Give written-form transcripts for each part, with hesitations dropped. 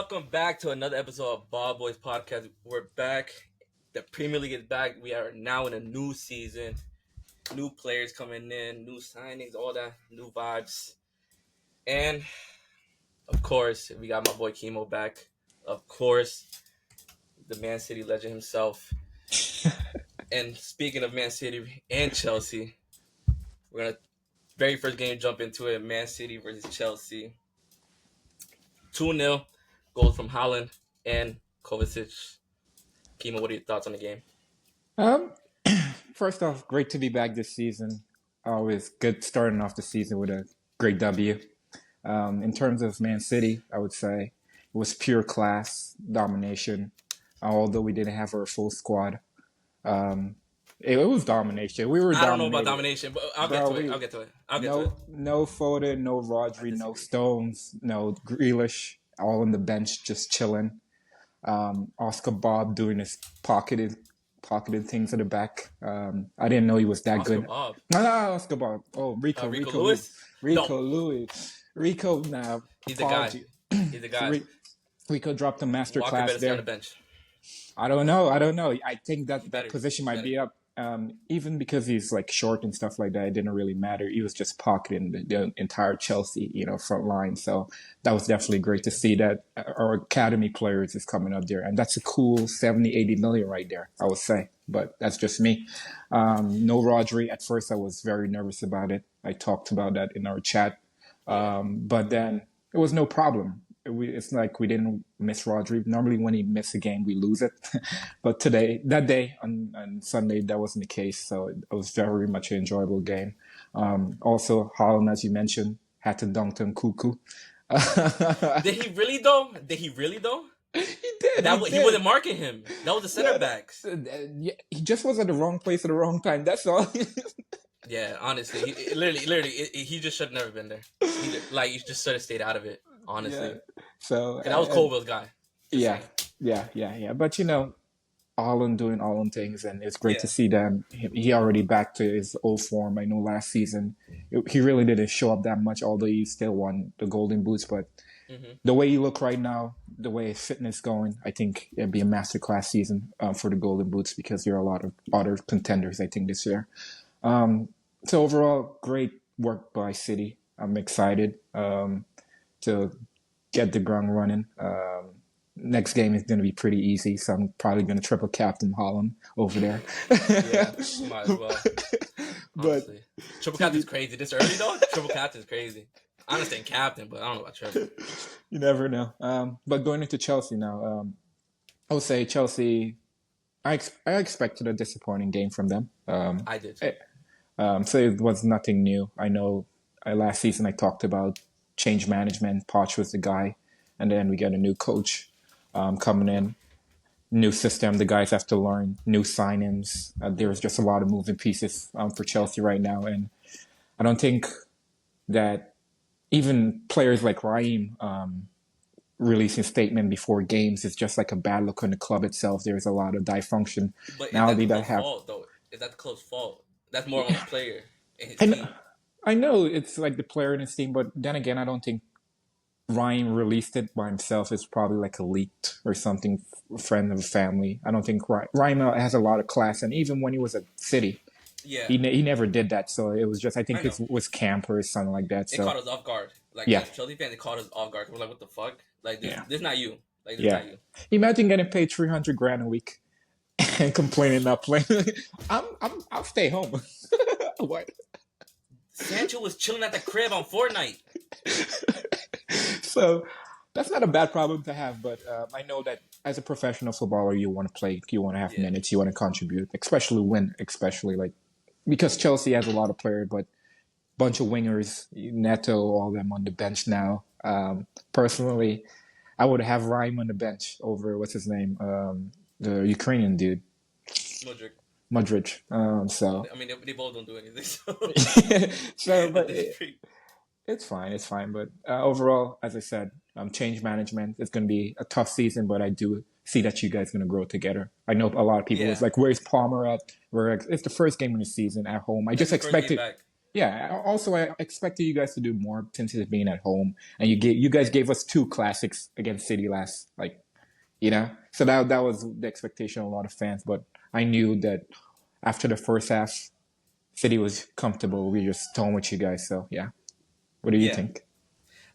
welcome back to another episode of Ball Boys Podcast. We're back. The Premier League is back. We are now in a new season. New players coming in, new signings, all that, new vibes. And, of course, we got my boy Chemo back. Of course, the Man City legend himself. And speaking of Man City and Chelsea, we're going to, very first game, jump into it. Man City versus Chelsea. 2-0. Goals from Haaland and Kovacic. Kimo, what are your thoughts on the game? Um, First off, great to be back this season. Always good starting off the season with a great W. In terms of Man City, I would say it was pure class domination. Although we didn't have our full squad, um, it was domination. We were I don't know about dominated. domination, but I'll Bro, get to it. I'll get to it. no Foden, no Rodri, no Stones, no Grealish, all on the bench just chilling. Oscar Bob doing his pocketed things at the back. I didn't know he was that Oscar good. Bob. No, Oscar Bob. Oh, Rico Lewis? Rico now. He's the guy. He's the guy. Rico dropped a master Walker class better stay on there. the bench. I don't know. I think that position might better. be up. Even because he's like short and stuff like that, it didn't really matter. He was just pocketing the entire Chelsea, front line. So that was definitely great to see that our academy players is coming up there. And that's a cool 70, 80 million right there, I would say. But that's just me. No Rodri. At first, I was very nervous about it. I talked about that in our chat. But then it was no problem. It's like we didn't miss Rodri. Normally, when he misses a game, we lose it. But that day on Sunday, that wasn't the case. So it was very much an enjoyable game. Also, Haaland, as you mentioned, had to dunk on Cuckoo. Did he really though? He did. He wasn't marking him. That was the center backs. He just was at the wrong place at the wrong time. That's all. Yeah, honestly, he just should have never been there. You just should have stayed out of it. Honestly, Yeah. So that was Colville's guy. Yeah. But Haaland doing Haaland things, and it's great to see them. He already back to his old form. I know last season he really didn't show up that much, although he still won the Golden Boots. But the way he look right now, the way his fitness going, I think it'd be a masterclass season for the Golden Boots because there are a lot of other contenders, I think, this year. So overall, great work by City. I'm excited to get the ground running. Next game is going to be pretty easy, so I'm probably going to triple captain Haaland over there. Yeah, might as well. But triple captain's crazy. This early though, triple captain's crazy. I understand captain, but I don't know about triple. You never know. But going into Chelsea now, I would say Chelsea. I expected a disappointing game from them. I did. So it was nothing new. I know last season I talked about change management. Poch was the guy, and then we get a new coach coming in, new system. The guys have to learn new signings. There's just a lot of moving pieces for Chelsea right now, and I don't think that even players like Raheem releasing a statement before games is just like a bad look on the club itself. There's a lot of dysfunction. But now is that the club's fault, though? Is that the club's fault? That's more on the player and his team. I know it's like the player and his team, but then again, I don't think Ryan released it by himself. It's probably like a leaked or something, friend of the family. I don't think Ryan has a lot of class, and even when he was at City, he never did that. So it was just, I think it was camp or something like that. It So caught us off guard. As Chelsea fans, it caught us off guard. We're like, what the fuck? This not you. This not you. Imagine getting paid $300,000 a week and complaining not playing. I'll stay home. What? Sancho was chilling at the crib on Fortnite. So that's not a bad problem to have, but I know that as a professional footballer, you want to play, you want to have minutes, you want to contribute, especially because Chelsea has a lot of players, but bunch of wingers, Neto, all them on the bench now. Personally, I would have Ryan on the bench over what's his name, the Ukrainian dude, Modric. So I mean, they both don't do anything. But it's fine. But overall, as I said, change management. It's going to be a tough season, but I do see that you guys are going to grow together. I know a lot of people was like, "Where's Palmer at?" It's the first game of the season at home. I just expected. Yeah. Also, I expected you guys to do more since it's being at home, and you guys Yeah, gave us two classics against City last, like, you know. So that was the expectation of a lot of fans. But I knew that after the first half, City was comfortable. We were just done with you guys. So yeah. What do you yeah. think?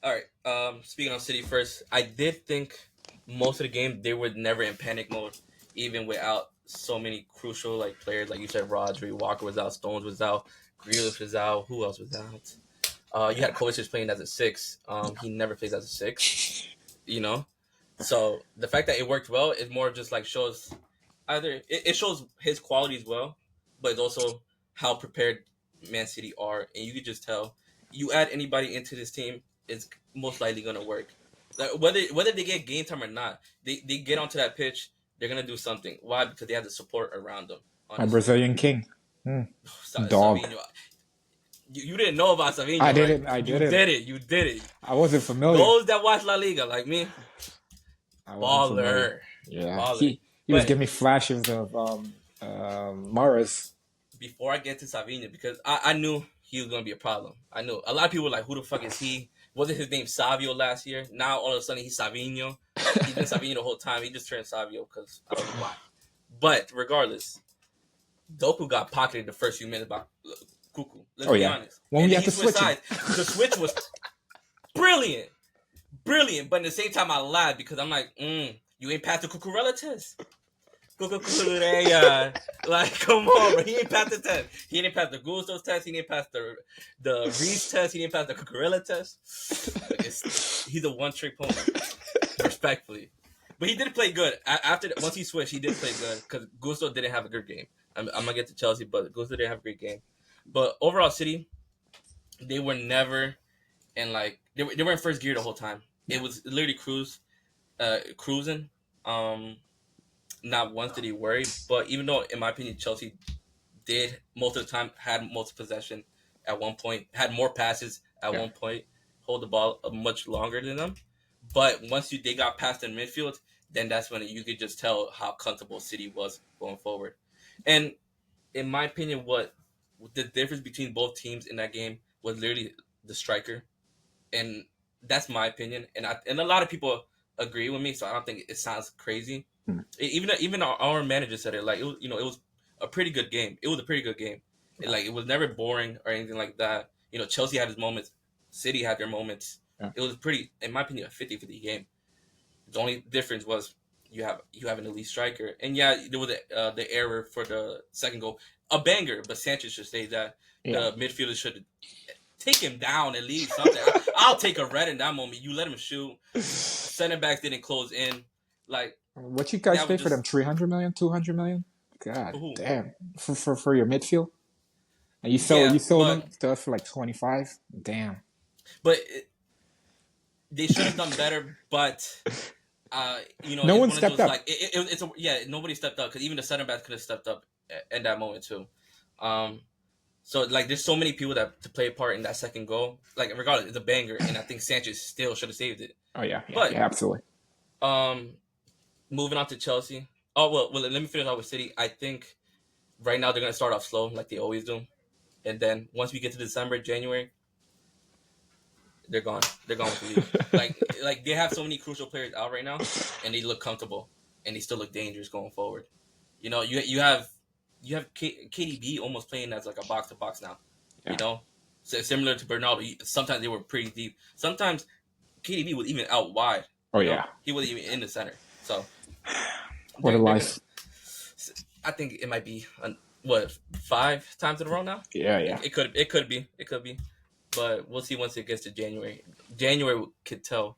All right. Speaking of City first, I did think most of the game they were never in panic mode, even without so many crucial like players, like you said, Rodri, Walker was out, Stones was out, Grealish was out. Who else was out? You Yeah. had Kovacic playing as a six. He never plays as a six. You know, so the fact that it worked well is more just like shows either it shows his qualities well, but it's also how prepared Man City are, and you could just tell. You add anybody into this team, it's most likely gonna work. Like, whether they get game time or not, they get onto that pitch, they're gonna do something. Why? Because they have the support around them. My Honestly, Brazilian king. Hmm. Dog. Savinho, you didn't know about I Savinho, right? didn't. I You didn't. did it. You did it. I wasn't familiar. Those that watch La Liga, like me, I wasn't familiar. baller, Yeah. baller. He was But giving me flashes of Maras. before I get to Savinho, because I knew he was gonna be a problem. I knew a lot of people were like, "Who the fuck is he?" Wasn't his name Savio last year? Now all of a sudden he's Savinho. He's been Savinho the whole time. He just turned Savio because I don't know why. But regardless, Doku got pocketed the first few minutes by Cuckoo. Let's Oh be yeah. honest. When And we then had he to switched switch him. sides. The switch was brilliant, brilliant. But at the same time, I lied because I'm like, you ain't passed the Cucurella test. Like, come on, bro. He ain't passed the test. He didn't pass the Gusto's test. He didn't pass the Reese test. He didn't pass the Cucurella test. Like, he's a one trick pony, respectfully. But he did play good. After once he switched, he did play good because Gusto didn't have a good game. I'm gonna get to Chelsea, but Gusto didn't have a great game. But overall, City, they were never in like they were in first gear the whole time. It was literally cruising. Not once did he worry, but even though, in my opinion, Chelsea did most of the time had most possession at one point, had more passes at Yeah. one point, hold the ball much longer than them. But once they got past in midfield, then that's when you could just tell how comfortable City was going forward. And in my opinion, what the difference between both teams in that game was literally the striker, and that's my opinion. And a lot of people agree with me, so I don't think it sounds crazy. Hmm. Even our manager said it. Like, it was a pretty good game. It was a pretty good game. It was never boring or anything like that. Chelsea had his moments, City had their moments. Yeah. It was pretty, in my opinion, a 50-50 game. The only difference was you have an elite striker, and yeah, there was the error for the second goal, a banger. But Sanchez should say that Yeah. the midfielder should take him down at least something. I'll take a red in that moment. You let him shoot. Center backs didn't close in. Like, What you guys that pay was for them? just 300 million, 200 million? God ooh, damn. For your midfield? And yeah, you sold but them to us for like 25? Damn. but they should have done better. But No it's one one of stepped those up. like it's a, yeah. Nobody stepped up because even the center backs could have stepped up in that moment too. Um, so like, there's so many people that to play a part in that second goal. Like, regardless, it's a banger, and I think Sanchez still should have saved it. Oh yeah, yeah, But yeah, absolutely. um, moving on to Chelsea. Oh well, let me finish off with City. I think right now they're gonna start off slow, like they always do, and then once we get to December, January, they're gone. They're gone with the league. Like they have so many crucial players out right now, and they look comfortable, and they still look dangerous going forward. You have KDB almost playing as like a box to box now. You Yeah. know, similar to Bernardo. Sometimes they were pretty deep. Sometimes KDB was even out wide. Oh yeah. He wasn't even in the center. So What a they're gonna. life. I think it might be what, 5 times in a row now. Yeah, It, yeah. it could it could be, but we'll see once it gets to January. January could tell.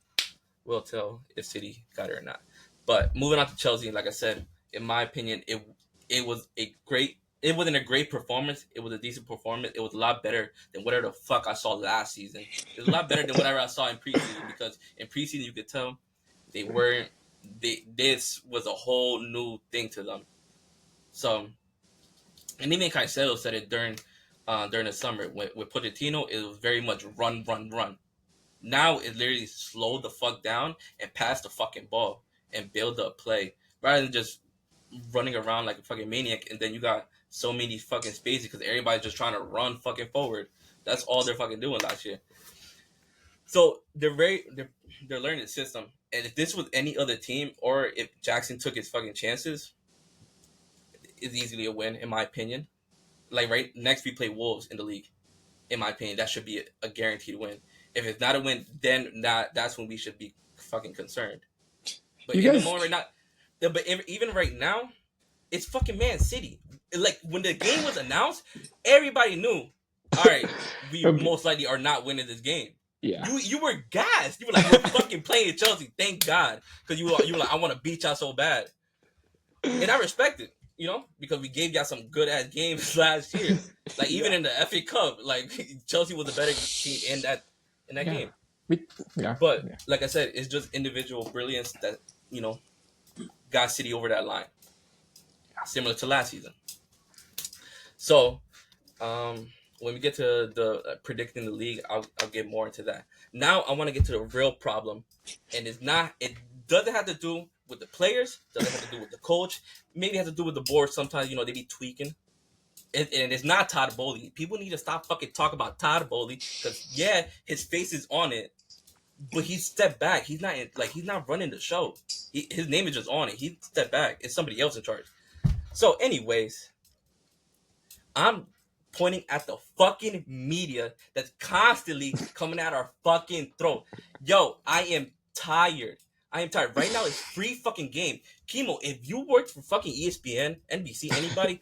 Will tell if City got it or not. But moving on to Chelsea, like I said, in my opinion, it was a great. It wasn't a great performance. It was a decent performance. It was a lot better than whatever the fuck I saw last season. It was a lot better than whatever I saw in preseason, because in preseason you could tell they weren't. This was a whole new thing to them. So, and even Caicedo said it during the summer with Pochettino. It was very much run, run, run. Now it literally slowed the fuck down and pass the fucking ball and build up play rather than just running around like a fucking maniac. And then you got so many fucking spaces because everybody's just trying to run fucking forward. That's all they're fucking doing last year. So they're learning the system. And if this was any other team, or if Jackson took his fucking chances, it's easily a win in my opinion. Like right next we play Wolves in the league. In my opinion, that should be a guaranteed win. If it's not a win, then that's when we should be fucking concerned. But You in the guys, moment right now, but even right now, it's fucking Man City. Like when the game was announced, everybody knew. All right, we okay, most likely are not winning this game. yeah, You were gassed. You were like, we're fucking playing Chelsea. Thank God, because you were like, I want to beat y'all so bad, and I respect it. Because we gave y'all some good ass games last year. Like even yeah, in the FA Cup, like Chelsea was a better team in that yeah, game. we, yeah, But yeah. like I said, it's just individual brilliance that you know got City over that line, similar to last season. So when we get to the predicting the league, I'll get more into that. Now I want to get to the real problem, and it doesn't have to do with the players, doesn't have to do with the coach, maybe it has to do with the board. Sometimes they be tweaking. And it's not Todd Bowley. People need to stop fucking talking about Todd Bowley because yeah, his face is on it, but he stepped back. He's not running the show. His name is just on it. He stepped back. It's somebody else in charge. So, anyways, I'm pointing at the fucking media that's constantly coming at our fucking throat. Yo, I am tired. I am tired. Right now, it's free fucking game. Kimo, if you worked for fucking ESPN, NBC, anybody,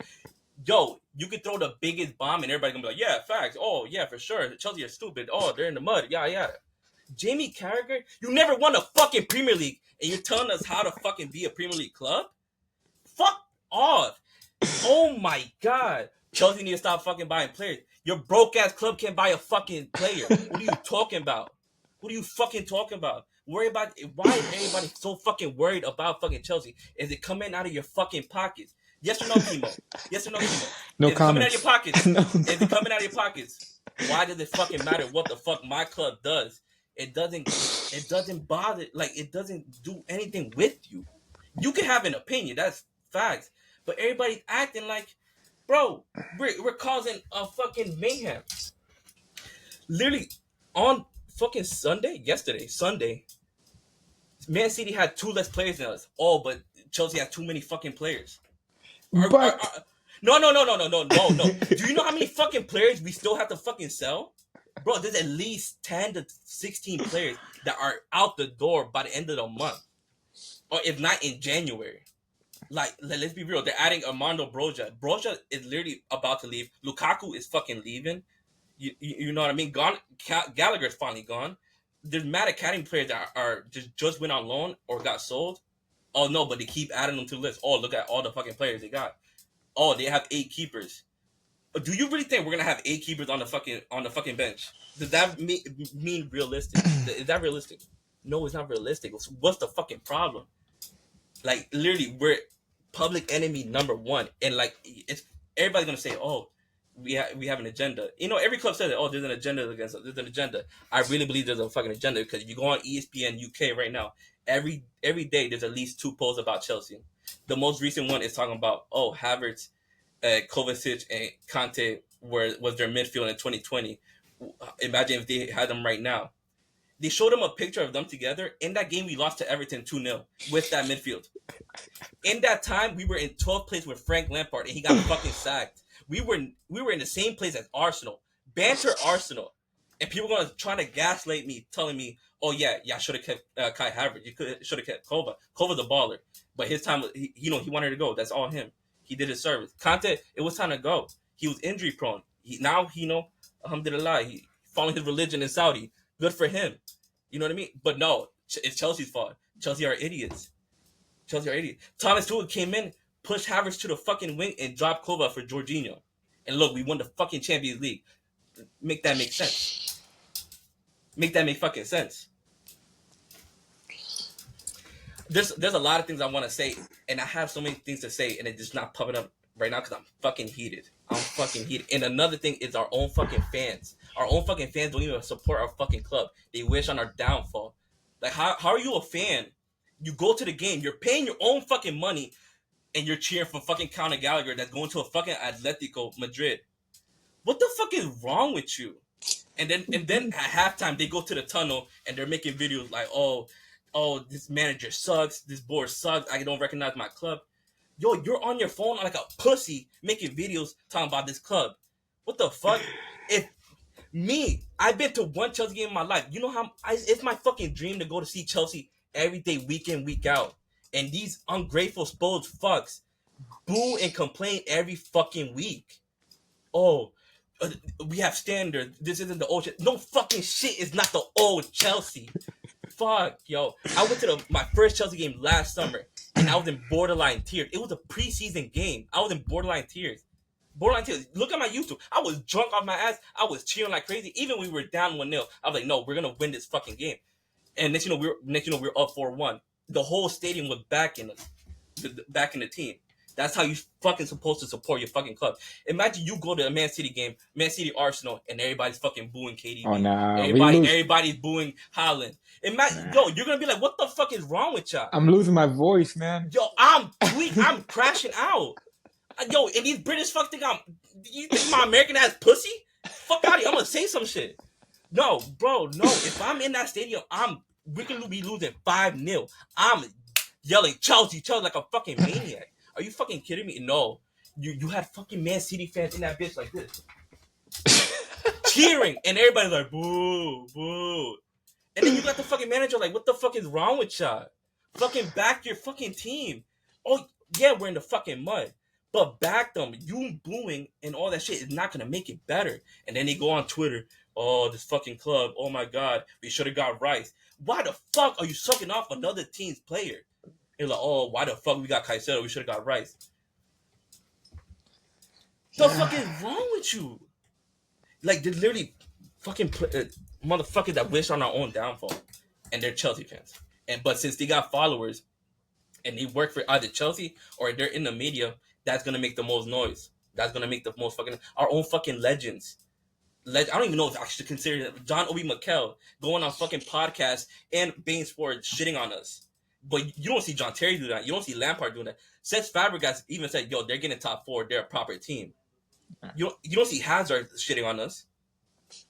yo, you could throw the biggest bomb and everybody gonna be like, yeah, facts. Oh, yeah, for sure. Chelsea are stupid. Oh, they're in the mud. Yeah, yeah. Jamie Carragher, you never won a fucking Premier League, and you're telling us how to fucking be a Premier League club? Fuck off. Oh my god. Chelsea need to stop fucking buying players. Your broke ass club can't buy a fucking player. What are you talking about? What are you fucking talking about? Why is everybody so fucking worried about fucking Chelsea? Is it coming out of your fucking pockets? Yes or no, Chemo? Yes or no, Chemo? No Is it coming out of your comments. pockets? No Is it coming out of your comments. pockets? Why does it fucking matter what the fuck my club does? It doesn't. It doesn't bother. Like it doesn't do anything with you. You can have an opinion. That's facts. But everybody's acting like, bro, we're causing a fucking mayhem. Literally on fucking Sunday, Man City had two less players than us. Oh, but Chelsea had too many fucking players. But No, no, no, no, no, no, no, no. Do you know how many fucking players we still have to fucking sell? Bro, there's at least 10 to 16 players that are out the door by the end of the month. Or if not in January. Like, let's be real. They're adding Armando Broja. Broja is literally about to leave. Lukaku is fucking leaving. You know what I mean? Gone. Gallagher's finally gone. There's mad academy players that are just went on loan or got sold. Oh no, but they keep adding them to the list. Oh, look at all the fucking players they got. Oh, they have 8 keepers. Do you really think we're gonna have 8 keepers on the fucking bench? Does that mean realistic? Is that realistic? No, it's not realistic. What's the fucking problem? Like literally, we're public enemy number one, and like it's everybody's gonna say, "Oh, we have an agenda." Every club says, "Oh, there's an agenda against us. There's an agenda." I really believe there's a fucking agenda because if you go on ESPN UK right now, every day there's at least 2 posts about Chelsea. The most recent one is talking about Havertz, Kovacic, and Conte was their midfield in 2020. Imagine if they had them right now. They showed them a picture of them together. In that game, we lost to Everton 2-0 with that midfield. In that time, we were in 12th place with Frank Lampard, and he got fucking sacked. We were in the same place as Arsenal. Banter Arsenal. And people are gonna try to gaslight me, telling me, "Oh yeah, I should have kept Kai Havertz. You should have kept Kova. Kova's a baller, but his time, he wanted to go. That's all him. He did his service. Conte, it was time to go. He was injury prone. Alhamdulillah, he following his religion in Saudi. Good for him. You know what I mean? But no, it's Chelsea's fault. Chelsea are idiots. Chelsea are idiots. Thomas Tuchel came in, pushed Havertz to the fucking wing, and dropped Kova for Jorginho. And look, we won the fucking Champions League. Make that make sense. Make that make fucking sense. There's a lot of things I want to say, and I have so many things to say, and it's just not popping up right now because I'm fucking heated. I'm fucking heated. And another thing is our own fucking fans. Our own fucking fans don't even support our fucking club. They wish on our downfall. Like, how are you a fan? You go to the game, you're paying your own fucking money, and you're cheering for fucking Conor Gallagher that's going to a fucking Atletico Madrid. What the fuck is wrong with you? And then at halftime they go to the tunnel and they're making videos like, oh, this manager sucks, this board sucks, I don't recognize my club. Yo, you're on your phone like a pussy making videos talking about this club. What the fuck? If I've been to one Chelsea game in my life. You know it's my fucking dream to go to see Chelsea every day, week in, week out. And these ungrateful, spoiled fucks boo and complain every fucking week. Oh, we have standards. This isn't the old shit. No fucking shit is not the old Chelsea. Fuck, yo. I went to my first Chelsea game last summer, and I was in borderline tears. It was a preseason game. I was in borderline tears. Borderline tears. Look at my YouTube. I was drunk off my ass. I was cheering like crazy. Even when we were down 1-0, I was like, no, we're gonna win this fucking game. And next you know, we were up 4-1. The whole stadium was backing us, backing the team. That's how you fucking supposed to support your fucking club. Imagine you go to a Man City game, Man City Arsenal, and everybody's fucking booing KDB. Oh nah, everybody's booing Haaland. Imagine, yo, you're gonna be like, what the fuck is wrong with y'all? I'm losing my voice, man. Yo, I'm crashing out. Yo, and these British fuck think you think my American ass pussy? Fuck out of here. I'm gonna say some shit. No, bro, no. If I'm in that stadium, we can be losing 5-0. I'm yelling Chelsea like a fucking maniac. Are you fucking kidding me? No. You had fucking Man City fans in that bitch like this. Cheering. And everybody's like, boo, boo. And then you got the fucking manager like, what the fuck is wrong with y'all? Fucking back your fucking team. Oh, yeah, we're in the fucking mud. But back them. You booing and all that shit is not going to make it better. And then they go on Twitter. Oh, this fucking club. Oh, my God. We should have got Rice. Why the fuck are you sucking off another team's player? You're like, oh, why the fuck we got Caicedo? We should have got Rice. The fuck is wrong with you? Like, they're literally fucking motherfuckers that wish on our own downfall. And they're Chelsea fans. But since they got followers and they work for either Chelsea or they're in the media, that's going to make the most noise. That's going to make the most fucking... Our own fucking legends. I don't even know if I should consider it. John Obi Mikel going on fucking podcasts and Bain Sports shitting on us. But you don't see John Terry do that. You don't see Lampard doing that. Cesc Fabregas even said, yo, they're getting top 4. They're a proper team. You don't see Hazard shitting on us.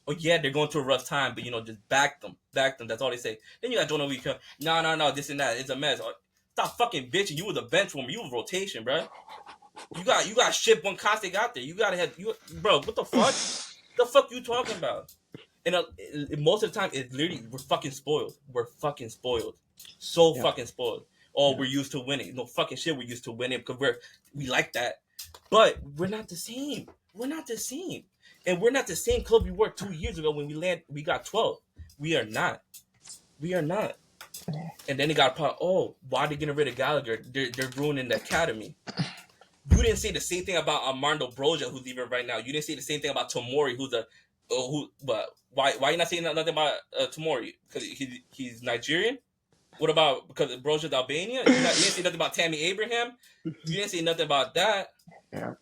Oh, yeah, they're going through a rough time, but, just back them. Back them. That's all they say. Then you got John Obi Mikel. No, this and that. It's a mess. Stop fucking bitching. You was a bench warmer. You was rotation, bro. You got shit when Costa got there. You got to have... Bro, what the fuck? The fuck you talking about? And most of the time, it's literally, we're fucking spoiled. We're fucking spoiled. So fucking spoiled. Oh, we're used to winning. No fucking shit, we're used to winning because we like that. But we're not the same. We're not the same. And we're not the same club we were 2 years ago when we got 12. We are not. We are not. And then they got why are they getting rid of Gallagher? They're ruining the academy. You didn't say the same thing about Armando Broja, who's leaving right now. You didn't say the same thing about Tomori, but why you not saying nothing about Tomori? Because he's Nigerian? What about because Broja's Albania? You didn't say nothing about Tammy Abraham? You didn't say nothing about that? Yeah.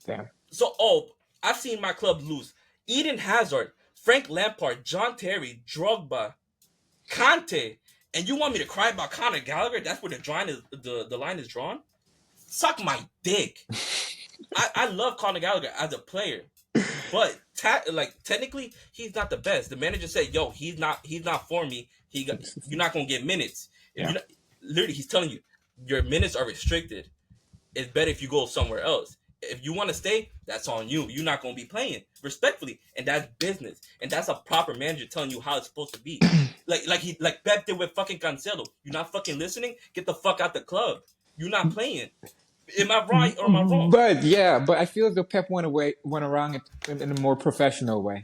Damn. So, I've seen my club lose. Eden Hazard, Frank Lampard, John Terry, Drogba, Conte, and you want me to cry about Conor Gallagher? That's where the line is drawn? Suck my dick. I love Conor Gallagher as a player, but technically he's not the best. The manager said, "Yo, he's not for me. You're not gonna get minutes." Literally, he's telling you your minutes are restricted. It's better if you go somewhere else. If you want to stay, that's on you. You're not gonna be playing respectfully, and that's business. And that's a proper manager telling you how it's supposed to be. like Pep did with fucking Cancelo. You're not fucking listening. Get the fuck out the club. You're not playing. Am I right or am I wrong? But I feel as though Pep went around in a more professional way.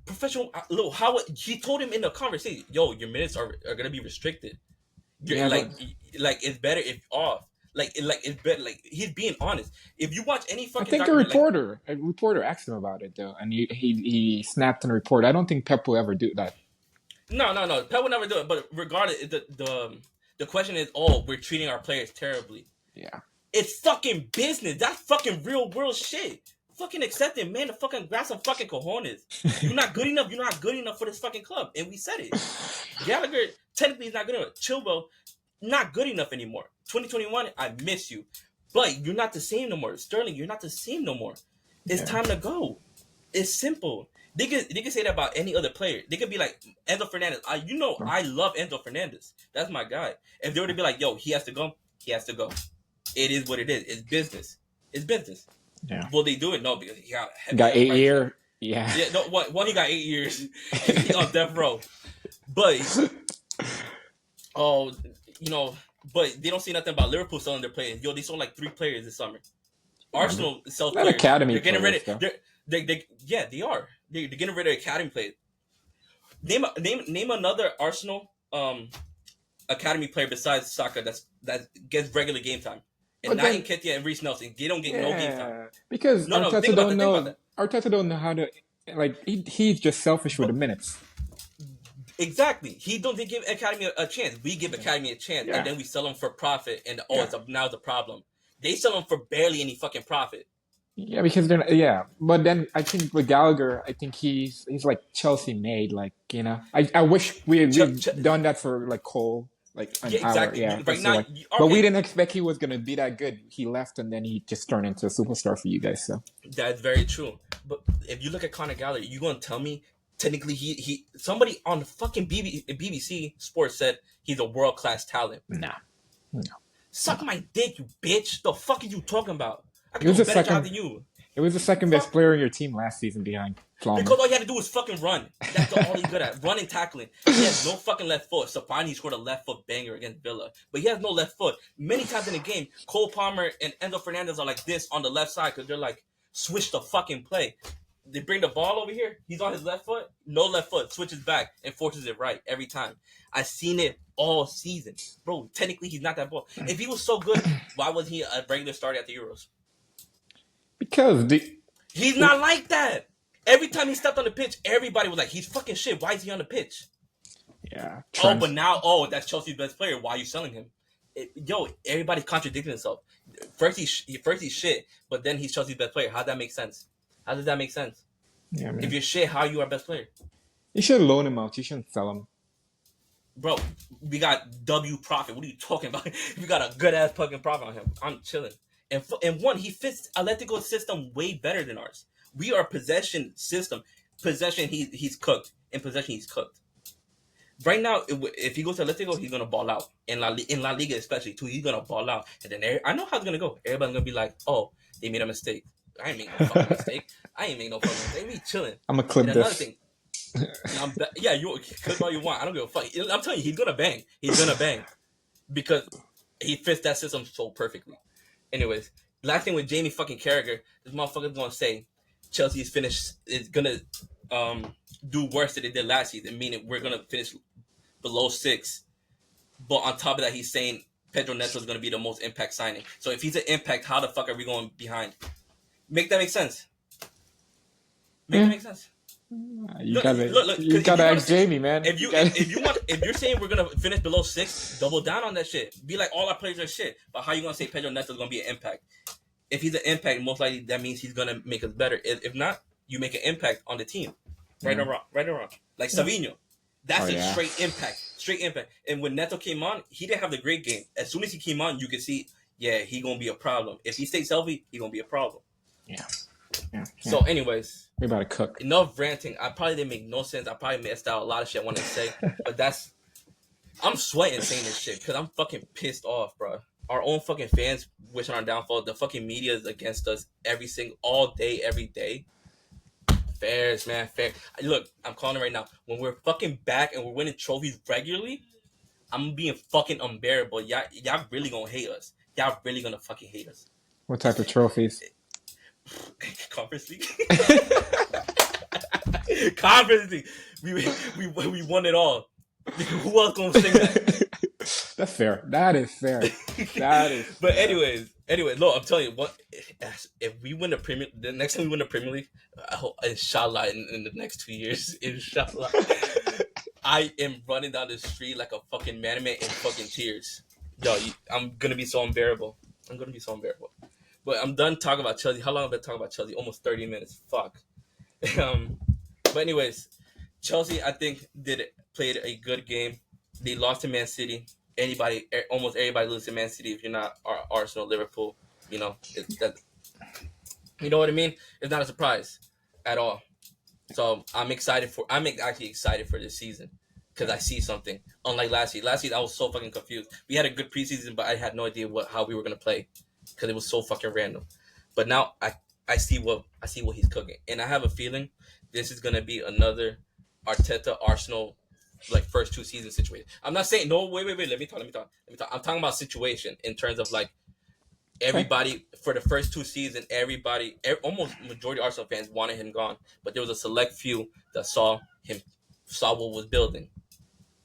Professional, look, how he told him in the conversation, yo, your minutes are gonna be restricted. It's better if off. It's better. Like he's being honest. If you watch any fucking, I think a reporter asked him about it though, and he snapped on the report. I don't think Pep will ever do that. No. Pep will never do it. But regardless, the question is, we're treating our players terribly. Yeah. It's fucking business. That's fucking real world shit. Fucking accept it, man. To fucking grab some fucking cojones. You're not good enough. You're not good enough for this fucking club. And we said it. Gallagher technically is not good enough. Chilwell, not good enough anymore. 2021, I miss you. But you're not the same no more. Sterling, you're not the same no more. It's time to go. It's simple. They can say that about any other player. They could be like Enzo Fernandez. I love Enzo Fernandez. That's my guy. If they were to be like, yo, he has to go, he has to go. It is what it is. It's business. It's business. Yeah. Will they do it? No, because he got heavy Got ass eight prices. year. Yeah. Yeah, no. One, he got 8 years. He on death row. But oh, but they don't say nothing about Liverpool selling their players. Yo, they sold like 3 players this summer. Arsenal sells Not players. academy They're getting rid players of. though. Yeah, they are. They're getting rid of academy players. Name another Arsenal academy player besides Saka that gets regular game time. And But not then, Nketiah and Reece Nelson. They don't get no game time. yeah, because No, think about that. Think about that. Arteta don't know how to like. He's just selfish with But the minutes. exactly, he don't they give Academy a chance. We give Academy a chance, and Yeah, then we sell them for profit. And yeah, now it's a problem. They sell them for barely any fucking profit. yeah. Because they're yeah. But then I think with Gallagher, I think he's like Chelsea made. Like I wish we'd done that for like Cole. Like an Yeah, hour, exactly. yeah. Right So now, like, but we okay, didn't expect he was gonna be that good. He left, and then he just turned into a superstar for you guys. So that's very true. But if you look at Conor Gallagher, you gonna tell me technically he somebody on the fucking BBC Sports said he's a world class talent. nah, no. Suck my dick, you bitch. The fuck are you talking about? I It can was do a the better job second. than you. It was the second best Fuck. player in your team last season behind Plummer. Because all he had to do was fucking run. That's all he's good at. Running, tackling. He has no fucking left foot. So finally he scored a left foot banger against Villa. But he has no left foot. Many times in the game, Cole Palmer and Enzo Fernandez are like this on the left side because they're like, switch the fucking play. They bring the ball over here. He's on his left foot. No left foot. Switches back and forces it right every time. I've seen it all season. Bro, technically he's not that ball. If he was so good, why was he a regular starter at the Euros? Because He's not like that. Every time he stepped on the pitch, everybody was like, he's fucking shit. Why is he on the pitch? yeah, Oh, but now, that's Chelsea's best player. Why are you selling him? Everybody's contradicting himself. First he's shit, but then he's Chelsea's best player. How does that make sense? How does that make sense? yeah, man. If you're shit, how are you our best player? You should loan him out. You shouldn't sell him. Bro, we got W profit. What are you talking about? We got a good ass fucking profit on him. I'm chilling. And one, he fits Atletico's system way better than ours. We are possession system. Possession, he's cooked. In possession, he's cooked. Right now, if he goes to Atletico, he's gonna ball out. In La Liga, especially too, he's gonna ball out. And then I know how it's gonna go. Everybody's gonna be like, "Oh, they made a mistake." I ain't make no fucking mistake. I ain't make no fucking mistake. We chilling. I'm gonna clip And another this. thing, yeah, you clip all you want. I don't give a fuck. I'm telling you, he's gonna bang. He's gonna bang because he fits that system so perfectly. Anyways, last thing with Jamie fucking Carragher, this motherfucker's gonna say Chelsea's finish is gonna do worse than they did last season, meaning we're gonna finish below 6. But on top of that, he's saying Pedro Neto is gonna be the most impact signing. So if he's an impact, how the fuck are we going behind? Make that make sense? Make Yeah. that make sense? You Look, gotta, look, you if gotta you ask Jamie, man. If You gotta- if you're saying we're gonna finish below 6, double down on that shit. Be like all our players are shit. But how you gonna say Pedro Neto is gonna be an impact? If he's an impact, most likely that means he's gonna make us better. If not, you make an impact on the team. Right or wrong. Right or wrong. Like Savinho. That's a straight impact. Straight impact. And when Neto came on, he didn't have the great game. As soon as he came on, you could see, yeah, he gonna be a problem. If he stays healthy, he gonna be a problem. yeah. So anyways, We about to cook. enough ranting. I probably didn't make no sense. I probably missed out a lot of shit I wanted to say. But I'm sweating saying this shit because I'm fucking pissed off, bro. Our own fucking fans wishing our downfall. The fucking media is against us all day, every day. Fairs, man, fair. Look, I'm calling it right now. When we're fucking back and we're winning trophies regularly, I'm being fucking unbearable. Y'all really gonna hate us. Y'all really gonna fucking hate us. What type of trophies? Conference League. Conference League. We won it all. Who else gonna sing that? That's fair. That is fair. That is. But fair. anyways, look, I'm telling you, what if we win the next time we win the Premier League, I hope, inshallah, in the next 2 years, inshallah, I am running down the street like a fucking madman in fucking tears. Yo, I'm gonna be so unbearable. I'm gonna be so unbearable. But I'm done talking about Chelsea. How long have I been talking about Chelsea? Almost 30 minutes. Fuck. But anyways, Chelsea, I think, played a good game. They lost to Man City. Almost everybody loses to Man City if you're not Arsenal, Liverpool. You know what I mean? It's not a surprise at all. So actually excited for this season because Yeah. I see something. Unlike last year. Last year I was so fucking confused. We had a good preseason, but I had no idea how we were gonna play because it was so fucking random. But now I see what he's cooking, and I have a feeling this is gonna be another Arteta Arsenal like first two season situation. I'm not saying no. Wait. Let me talk. I'm talking about situation in terms of like Okay. everybody for the first two seasons. Almost majority of Arsenal fans wanted him gone, but there was a select few that saw what was building.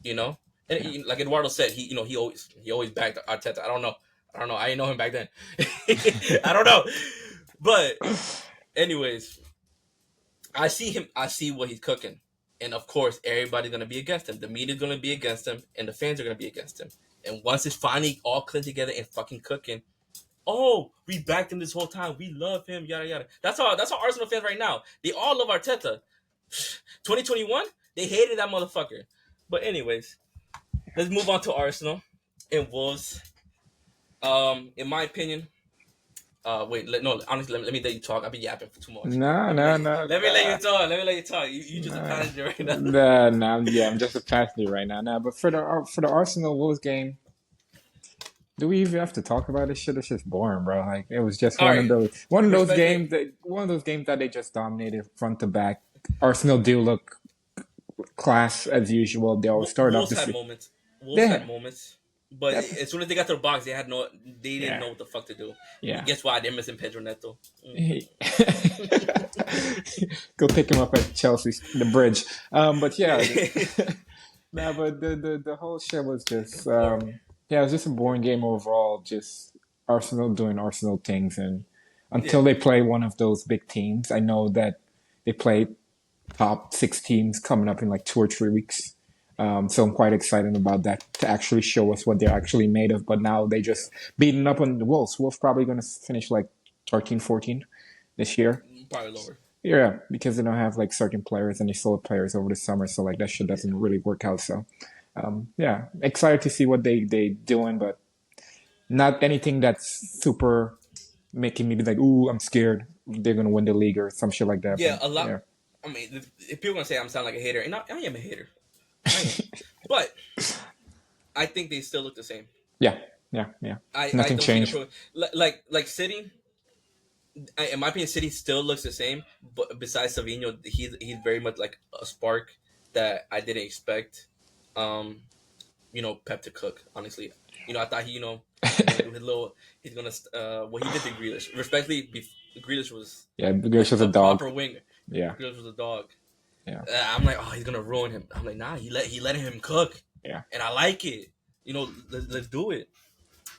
You know, and Yeah. like Eduardo said, he always backed Arteta. I don't know. I didn't know him back then. I don't know, but anyways, I see him. I see what he's cooking, and of course, everybody's gonna be against him. The media's gonna be against him, and the fans are gonna be against him. And once it's finally all clicked together and fucking cooking, oh, we backed him this whole time. We love him. Yada yada. That's all Arsenal fans right now. They all love Arteta. 2021, they hated that motherfucker. But anyways, let's move on to Arsenal and Wolves. In my opinion, wait, no, honestly, let me let you talk. I've been yapping for too much. No, Let me no, let you, no, let me let you no, talk. Let me let you talk. You just a no, passenger right now. no, no. Yeah, I'm just a passenger right now. Now, but for the Arsenal Wolves game, do we even have to talk about this shit? It's just boring, bro. Like it was just All right, respectfully, one of those games that they just dominated front to back. Arsenal do look class as usual. They always start off Wolves the had season. moments. Wolves They had have, moments, but they have, as soon as they got to the box, they didn't yeah, know what the fuck to do. yeah. Guess why? They're missing Pedro Neto. Go pick him up at Chelsea, the bridge. But yeah, Yeah. nah, but the whole shit was just Boring. yeah, it was just a boring game overall. Just Arsenal doing Arsenal things, and Yeah. until they play one of those big teams, I know that they play top six teams coming up in like 2 or 3 weeks. So I'm quite excited about that to actually show us what they're actually made of. But now they just beating up on the Wolves. Wolves probably going to finish like 13, 14 this year. Probably lower. Yeah, because they don't have like certain players and they sold players over the summer, so like that shit Yeah. doesn't really work out. So yeah, excited to see what they doing, but not anything that's super making me be like, ooh, I'm scared they're gonna win the league or some shit like that. But Yeah, a lot. yeah, I mean, if people gonna say I'm sound like a hater, and I am a hater, I am, but I think they still look the same. yeah, yeah, yeah. I Nothing don't see the changed. pro like City. In my opinion, City still looks the same, but besides Savinho, he's very much like a spark that I didn't expect. Um, Pep to cook. Honestly, I thought he's gonna do his little. He's gonna what he did to Grealish. Respectfully, Grealish was Yeah, Grealish was a a dog. proper winger. Yeah, Grealish was a dog. yeah, I'm like, oh, he's gonna ruin him. I'm like, nah, he letting him cook, yeah, and I like it. Let's do it.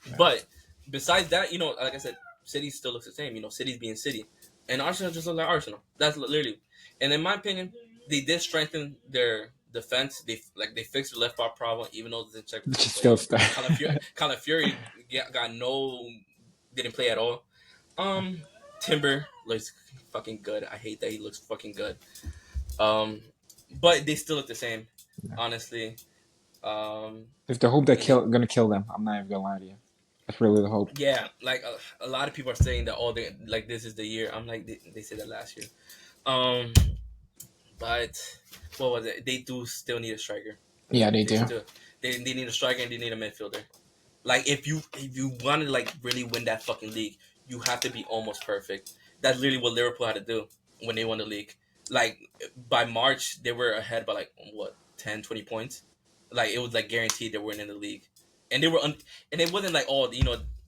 yeah. But besides that, like I said, City still looks the same. City's being City, and Arsenal just look like Arsenal. That's literally. And in my opinion, they did strengthen their defense. They fixed the left back problem, even though Zinchenko didn't Just play. still stuck. Calafiori got no, didn't play at all. Um, Timber looks fucking good. I hate that he looks fucking good. Um, but they still look the same, honestly. Um, If the hope that and they gonna kill them, I'm not even gonna lie to you. That's really the hope. Yeah, like a lot of people are saying that like this is the year. I'm like they said that last year. Um, but what was it? They do still need a striker. Yeah, they They do. still they need a striker and they need a midfielder. Like if you want to like really win that fucking league, you have to be almost perfect. That's literally what Liverpool had to do when they won the league. Like by March, they were ahead by like what 10, 20 points. Like it was like guaranteed they weren't in the league, and and it wasn't like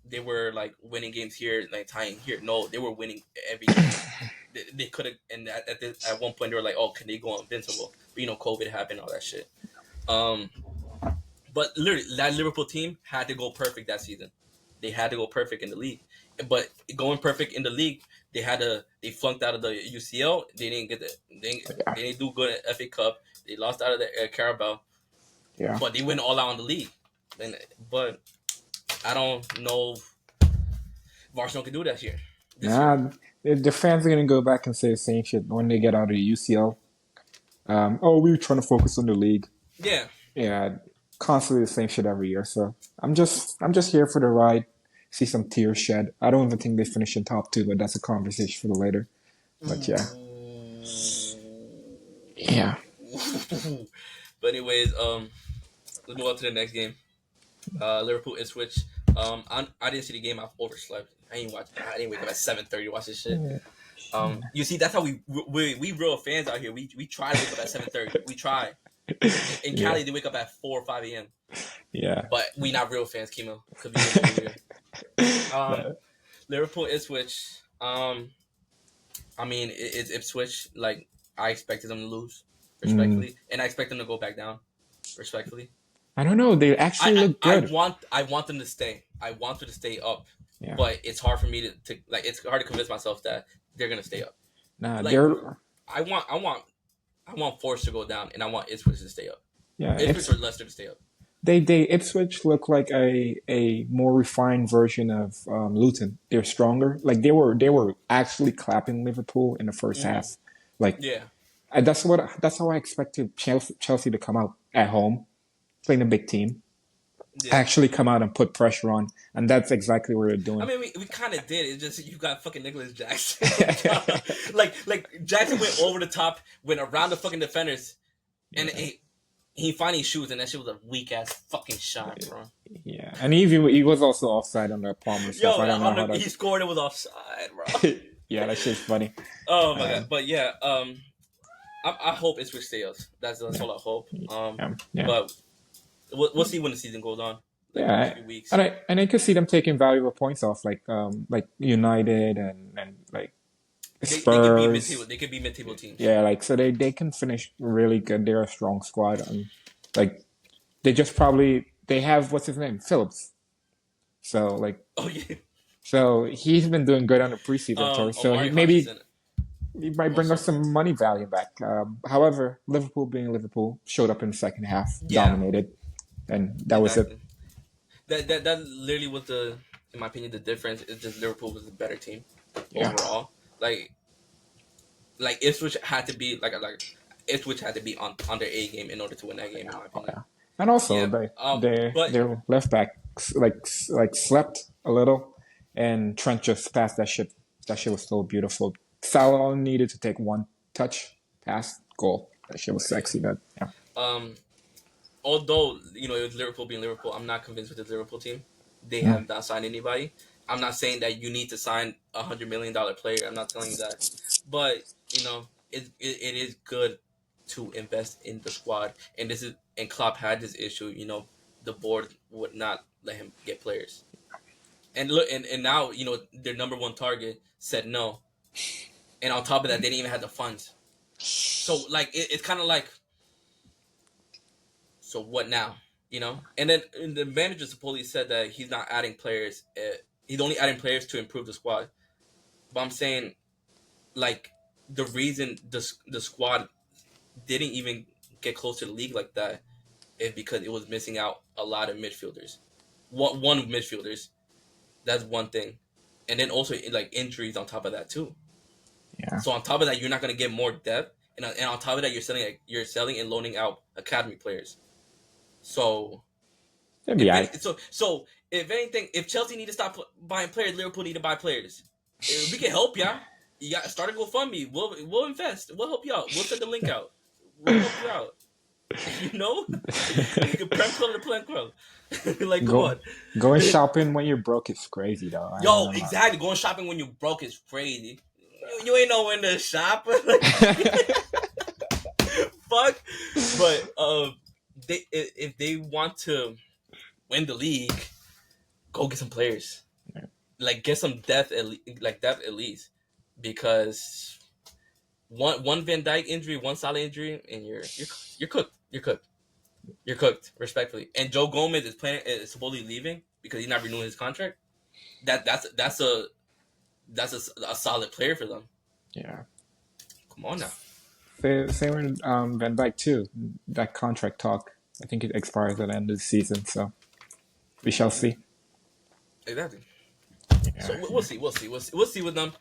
they were like winning games here, like tying here. No, they were winning every game. They could have, and at one point they were like, oh, can they go invincible? But COVID happened, all that shit. Um, but literally, that Liverpool team had to go perfect that season. They had to go perfect in the league. But going perfect in the league, they flunked out of the UCL. They didn't get Yeah, they didn't do good at FA Cup. They lost out of the Carabao, yeah. but they went all out in the league. But I don't know if Arsenal can do that here this year. Nah, the fans are gonna go back and say the same shit when they get out of the UCL. Oh, we were trying to focus on the league. Yeah, Yeah, constantly the same shit every year. So I'm just here for the ride. See some tears shed. I don't even think they finish in top two, but that's a conversation for the later. But yeah, Yeah. But anyways, let's move on to the next game. Liverpool Ipswich. I didn't see the game. I overslept. I didn't watch. I didn't wake up at 7:30 to watch this shit. You see, that's how we real fans out here. We try to wake up at 7:30. We try. In Yeah. Cali, they wake up at 4 or 5 a.m. Yeah. But we not real fans, Kimo, because we live over here. No. Liverpool Ipswich. I mean, it's Ipswich. Like I expected them to lose, Mm, respectfully, and I expect them to go back down, respectfully. I don't know. They actually look good. I want them to stay. I want them to stay up, Yeah. but it's hard for me to like. It's hard to convince myself that they're gonna stay up. Nah, Like they're I want Forest to go down, and I want Ipswich to stay up. yeah. Ipswich or Leicester to stay up. They Ipswich look like a more refined version of Luton. They're stronger. Like they were actually clapping Liverpool in the first Mm-hmm. half. Like Yeah, that's how I expected Chelsea to come out at home, playing a big team, yeah. actually come out and put pressure on, and that's exactly what they're I doing. mean, we kind of did. It's just you got fucking Nicholas Jackson. like Jackson went over the top, went around the fucking defenders, and Yeah. he finally shoots, and that shit was a weak ass fucking shot, bro. Yeah, and he was also offside on the Palmer stuff. Yo, I don't know how he scored. It was offside, bro. that. Yeah, that shit's funny. Oh my god, Um, but yeah, I hope Ipswich stays. That's yeah, all I hope. yeah. But we'll see when the season goes on, like the next Yeah, few weeks. and I could see them taking valuable points off like United and like They could be mid table. Spurs. They could be mid table teams. Yeah, like so they can finish really good. They're a strong squad. Like they just probably they have what's his name, Phillips. So like Oh yeah. so he's been doing good on the preseason tour. So Omari maybe Hutchinson he might bring us also. some money value back. However, Liverpool being Liverpool showed up in the second half, Yeah, dominated, and that was it. exactly. That literally was in my opinion, the difference. Is just Liverpool was the better team Yeah. overall. Like Ipswich had to be Ipswich had to be on their A game in order to win that game, in my Oh, opinion. yeah. And also Yeah. But their left back like slept a little, and Trent just passed that shit. That shit was so beautiful. Salah only needed to take one touch, pass, goal. That shit was sexy. That yeah. um, although it was Liverpool being Liverpool, I'm not convinced with the Liverpool team. They Mm, have not signed anybody. I'm not saying that you need to sign $100 million player. I'm not telling you that, but it is good to invest in the squad. And Klopp had this issue. The board would not let him get players. And look, and now their number one target said no. And on top of that, they didn't even have the funds. So like it's kind of like, so what now? And then the manager supposedly said that he's not adding players. He's only adding players to improve the squad. But I'm saying, like, the reason the squad didn't even get close to the league like that is because it was missing out a lot of midfielders. One midfielders. That's one thing, and then also like injuries on top of that too. yeah. So on top of that, you're not gonna get more depth, and on top of that, you're selling and loaning out academy players. So Maybe I. so if anything, if Chelsea need to stop buying players, Liverpool need to buy players. We can help y'all. You got start a GoFundMe. We'll invest. We'll help you out. We'll send the link out. We'll help you out. You can prem club to plan club. Like, come Go on. going shopping when you're broke is crazy though. Yo, exactly. Going shopping when you broke is crazy. You ain't know when to shop. Fuck. But if they want to win the league, go get some players. Yeah. Like get some depth at least, because one Van Dijk injury, one Salah injury, and you're cooked. You're cooked, respectfully. And Joe Gomez is supposedly leaving because he's not renewing his contract. That's a solid player for them. Yeah. Come on now. Same with Van Dijk too. That contract talk. I think it expires at the end of the season, so we shall see. Exactly. Yeah. So we'll see. We'll see with them.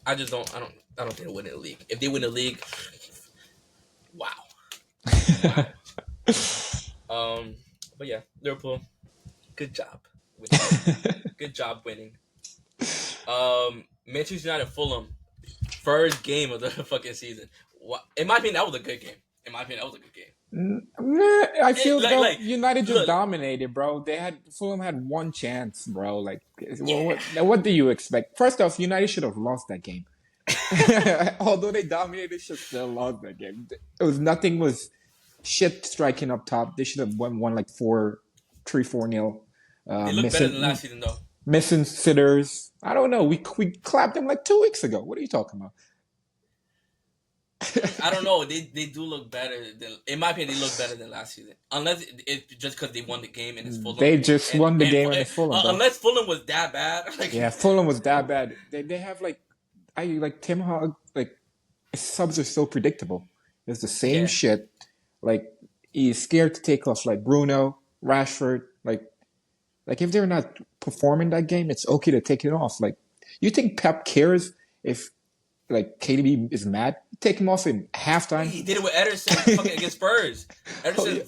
I don't think they'll win the league. If they win the league, wow. But yeah, Liverpool, good job. Good job winning. Manchester United, Fulham, first game of the fucking season. In my opinion, that was a good game. In my opinion, that was a good game. Nah, I feel Like, though like, United just look, dominated, bro. Fulham had one chance, bro. Like, yeah. what do you expect? First off, United should have lost that game. Although they dominated, they should still lost that game. It was nothing was shit striking up top. They should have won like 4-3-4-0. They look better than Missing last season, though. missing sitters. I don't know. We clapped them like 2 weeks ago. What are you talking about? I don't know. They do look better than, in my opinion, they look better than last season. Unless it's just because they won the game and it's Fulham. They just won the game and it's Fulham, bro. Unless Fulham was that bad. Like, Yeah, Fulham was that bad. They have like I like Tim Hog like his subs are so predictable. It's the same yeah. shit. Like he's scared to take off like Bruno, Rashford. Like if they're not performing that game, it's okay to take it off. Like you think Pep cares if like KDB is mad? Take him off in halftime. He did it with Ederson fucking against Spurs. Ederson,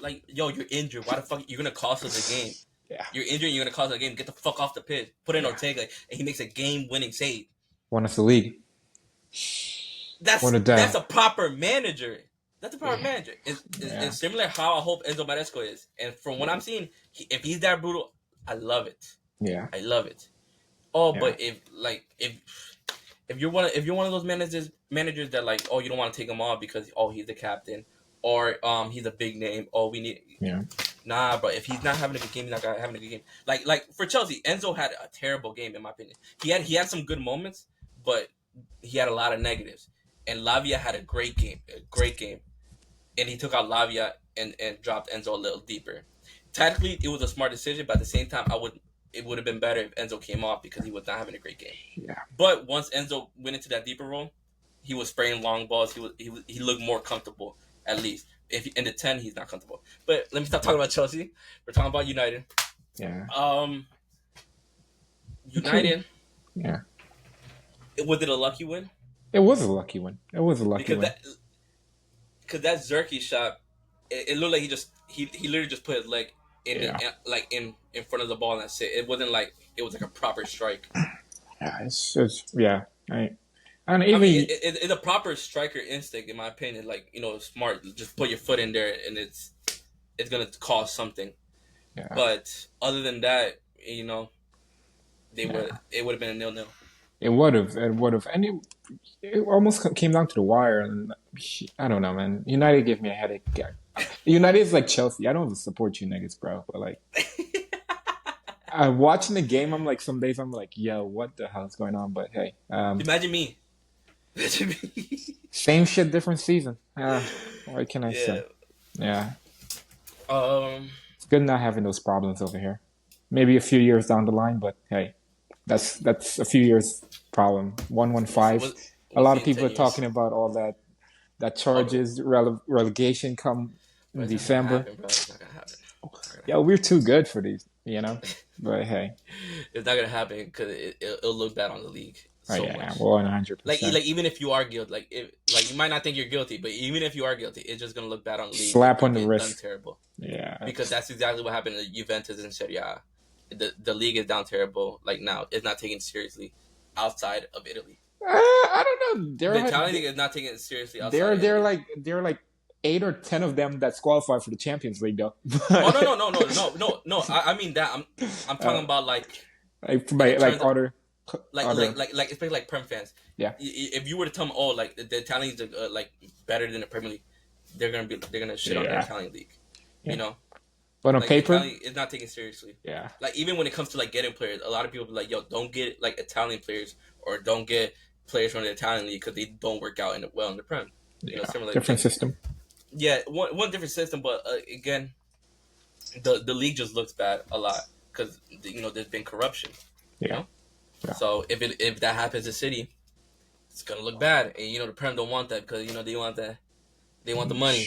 like, yo, you're injured. Why the fuck you're gonna cost us a game? Yeah. You're injured. You're gonna cost us a game. Get the fuck off the pitch. Put in Ortega, and he makes a game-winning save. Won us the league. That's a proper manager. That's a proper manager. It's similar how I hope Enzo Maresco is. And from what I'm seeing, if he's that brutal, I love it. Yeah, I love it. Oh, but if you're one of those managers that like, oh, you don't want to take him off because he's the captain or he's a big name. Oh, we need Nah, but if he's not having a good game, he's not having a good game. Like for Chelsea, Enzo had a terrible game in my opinion. He had some good moments, but he had a lot of negatives. And Lavia had a great game, and he took out Lavia and dropped Enzo a little deeper. Tactically, it was a smart decision, but at the same time, it would have been better if Enzo came off because he was not having a great game. Yeah. But once Enzo went into that deeper role, he was spraying long balls. He looked more comfortable at least. If in the 10, he's not comfortable. But let me stop talking about Chelsea. We're talking about United. Yeah. United. Yeah. Was it a lucky win? It was a lucky win. It was a lucky win. Because that Zerke shot, it looked like he literally just put his leg in front of the ball and that's it. It wasn't like it was like a proper strike. Yeah, it's it's a proper striker instinct in my opinion. Like, smart. Just put your foot in there and it's gonna cause something. Yeah. But other than that, it would have been a 0-0. It would have, and it almost came down to the wire. And I don't know, man. United gave me a headache. United is like Chelsea. I don't support you niggas, bro. But like, I'm watching the game. I'm like, some days I'm like, yo, what the hell is going on? But hey, imagine me. Same shit, different season. What can I say? Yeah. It's good not having those problems over here. Maybe a few years down the line, but hey. That's a few years problem. 115. A lot of people are talking about all that charges relegation come in December. It's not gonna happen. Yeah, we're too good for these, But hey, it's not gonna happen because it'll look bad on the league. So much. Well, 100%. Like even if you are guilty, you might not think you're guilty, but even if you are guilty, it's just gonna look bad on the league. Slap on the wrist. Terrible. Yeah. Because that's exactly what happened to Juventus and Serie A. The league is down terrible. Like now, it's not taken seriously outside of Italy. I don't know. The Italian league is not taking it seriously outside. They're like 8 or 10 of them that's qualified for the Champions League, though. No. I mean that. I'm talking about like other. Especially like Prem fans. Yeah. If you were to tell them, like the Italians are like better than the Premier League, they're gonna shit on the Italian league. Yeah. But on paper, it's not taken seriously. Yeah. Like even when it comes to like getting players, a lot of people be like, "Yo, don't get like Italian players or don't get players from the Italian league because they don't work out in the Prem." Different system. Yeah, one different system, but again, the league just looks bad a lot because there's been corruption. Yeah. So if that happens to City, it's gonna look bad, and the Prem don't want that because they want the money.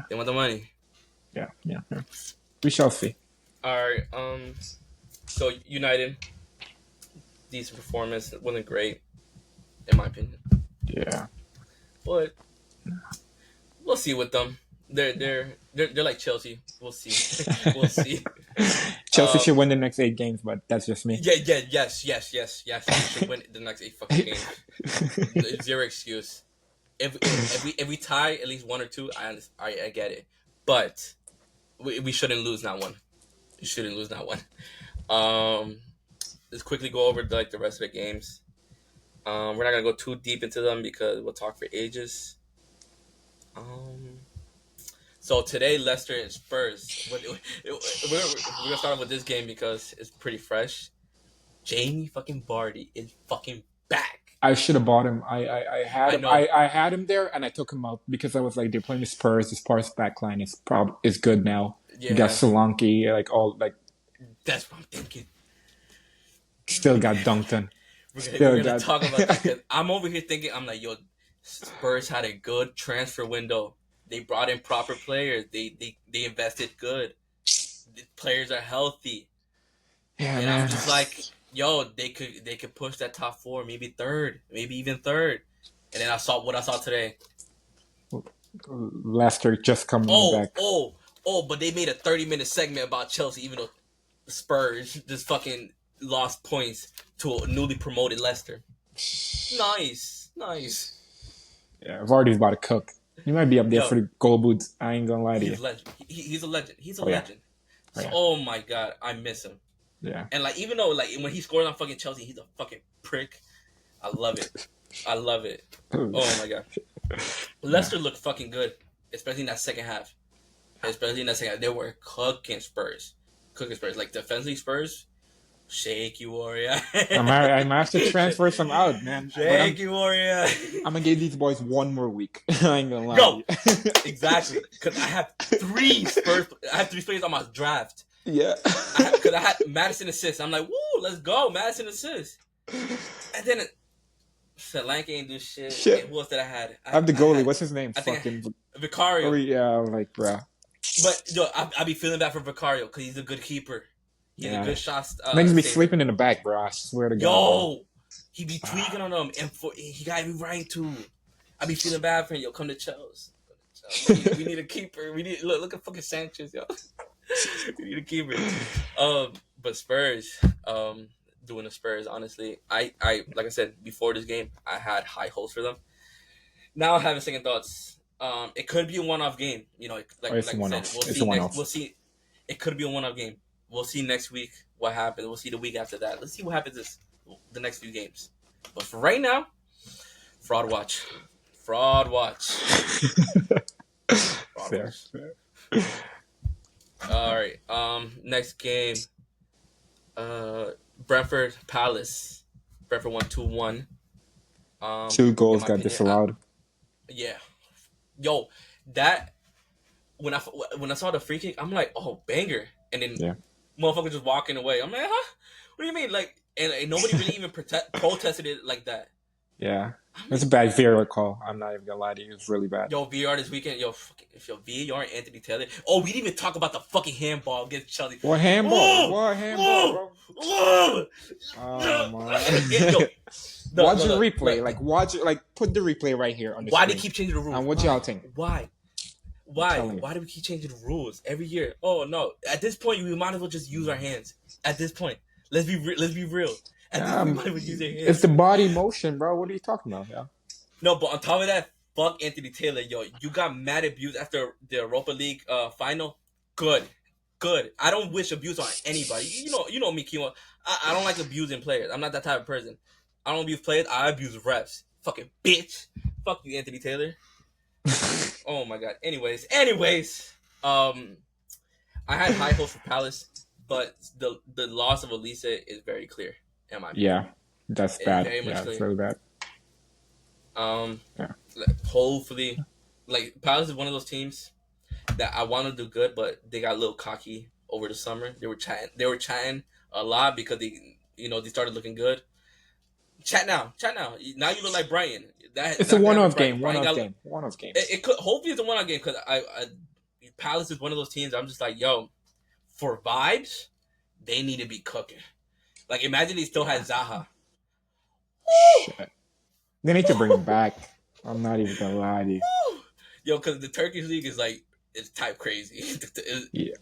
They want the money. Yeah. We shall see. All right. So United, decent performance. It wasn't great, in my opinion. Yeah. But we'll see with them. They're like Chelsea. We'll see. We'll see. Chelsea should win the next 8 games, but that's just me. Yes. They should win the next 8 fucking games. Zero excuse. If we tie at least one or two, I get it, but we shouldn't lose that one. We shouldn't lose that one. Um, let's quickly go over the rest of the games. We're not gonna go too deep into them because we'll talk for ages. Um, so today Leicester and Spurs. We're gonna start off with this game because it's pretty fresh. Jamie fucking Vardy is fucking back. I should have bought him. I had I him. know. I had him there, and I took him out because I was like, they're playing the Spurs. The Spurs backline is good now. You got Yeah, Solanke, like that's what I'm thinking. still got Dunkton, We're still gonna got. talk about that because I'm over here thinking I'm like, yo, Spurs had a good transfer window. They brought in proper players. They invested good. The players are healthy, Yeah, and I'm man. just like, yo, they could push that top four, maybe third, maybe even third. And then I saw what I saw today. Leicester just coming Oh, back. oh, oh! But they made a 30-minute segment about Chelsea, even though the Spurs just fucking lost points to a newly promoted Leicester. Nice, nice. Yeah, Vardy's about to cook. He might be up there for Yo, the goal boots. I ain't gonna lie to you. he's legend. He's a legend. He's a Oh yeah, legend. oh So, yeah, oh my god, I miss him. yeah. And like, even though like when he scores on fucking Chelsea, he's a fucking prick. I love it. I love it. Oh my god, Yeah. Leicester looked fucking good, especially in that second half. Especially in that second half, they were cooking Spurs, like defensively Spurs. Shake you, Warrior. I might have to transfer some out, man. But Shake you, Warrior. I'm gonna give these boys one more week. I ain't gonna lie to Yo, you. exactly. Because I have three Spurs. I have three players on my draft. Yeah. Because I had Madison assist. I'm like, woo, let's go, Madison assist. And then Solanke ain't do shit. Shit. And who else did I had? I have the I goalie. had, What's his name? I think Fucking. Vicario. Oh yeah, I'm like, bruh. But yo, I be feeling bad for Vicario because he's a good keeper. He's a Yeah. good shot. Niggas be Saver. sleeping in the back, bro. I swear to God. Yo, he be tweaking on them, and he got me right too. I be feeling bad for him. Yo, come to Chelsea. We need a keeper. We need look at fucking Sanchez, yo. We need a keeper. But Spurs, doing the Spurs, honestly, I like I said before this game, I had high hopes for them. Now I have second thoughts. It could be a one-off game. You know, Oh, it's a like I said, one-off. we'll It's see a next. one-off. We'll see. It could be a one-off game. We'll see next week what happens. We'll see the week after that. Let's see what happens the next few games. But for right now, fraud watch, fraud watch, fraud Fair. watch. All right. Next game. Brentford Palace. Brentford won 2-1. Two In goals my got opinion, disallowed. yeah. Yo, that when I saw the free kick, I'm like, oh, banger, and then Yeah. motherfucker just walking away. I'm like, huh? What do you mean? Like, and nobody really even protested it like that. Yeah. I'm It's a like, bad VAR call. I'm not even gonna lie to you. It's really bad. yo, VR this weekend, yo, if your VR and Anthony Taylor. Oh, we didn't even talk about the fucking handball against Chelsea. What handball? What handball, bro? Oh, Oh my. yo, Watch the replay. Like watch it. Like put the replay right here on the why screen. they keep changing the rules? And what y'all think? Why? telling you. Why do we keep changing the rules every year? Oh no! At this point, we might as well just use our hands. At this point, let's be real. At this point, we might as well use our hands. It's the body motion, bro. What are you talking about? Yeah. No, but on top of that, fuck Anthony Taylor, yo. You got mad abuse after the Europa League final. Good. I don't wish abuse on anybody. You know me, Kimo. I don't like abusing players. I'm not that type of person. I don't abuse players. I abuse refs. Fucking bitch. Fuck you, Anthony Taylor. Oh my god. Anyways, I had high hopes for Palace, but the loss of Elisa is very clear. In my opinion. Yeah, that's It's bad. very much Yeah, clear. it's really bad. Yeah. Hopefully, like Palace is one of those teams that I want to do good, but they got a little cocky over the summer. They were chatting a lot because they started looking good. Chat now. Now you look like Brian. It's a one-off game. One-off game. It could hopefully it's a one-off game because I Palace is one of those teams. I'm just like, yo, for vibes, they need to be cooking. Like imagine they still had Zaha. Shit. They need to bring him back. I'm not even gonna lie to you. Yo, because the Turkish league is like it's type crazy.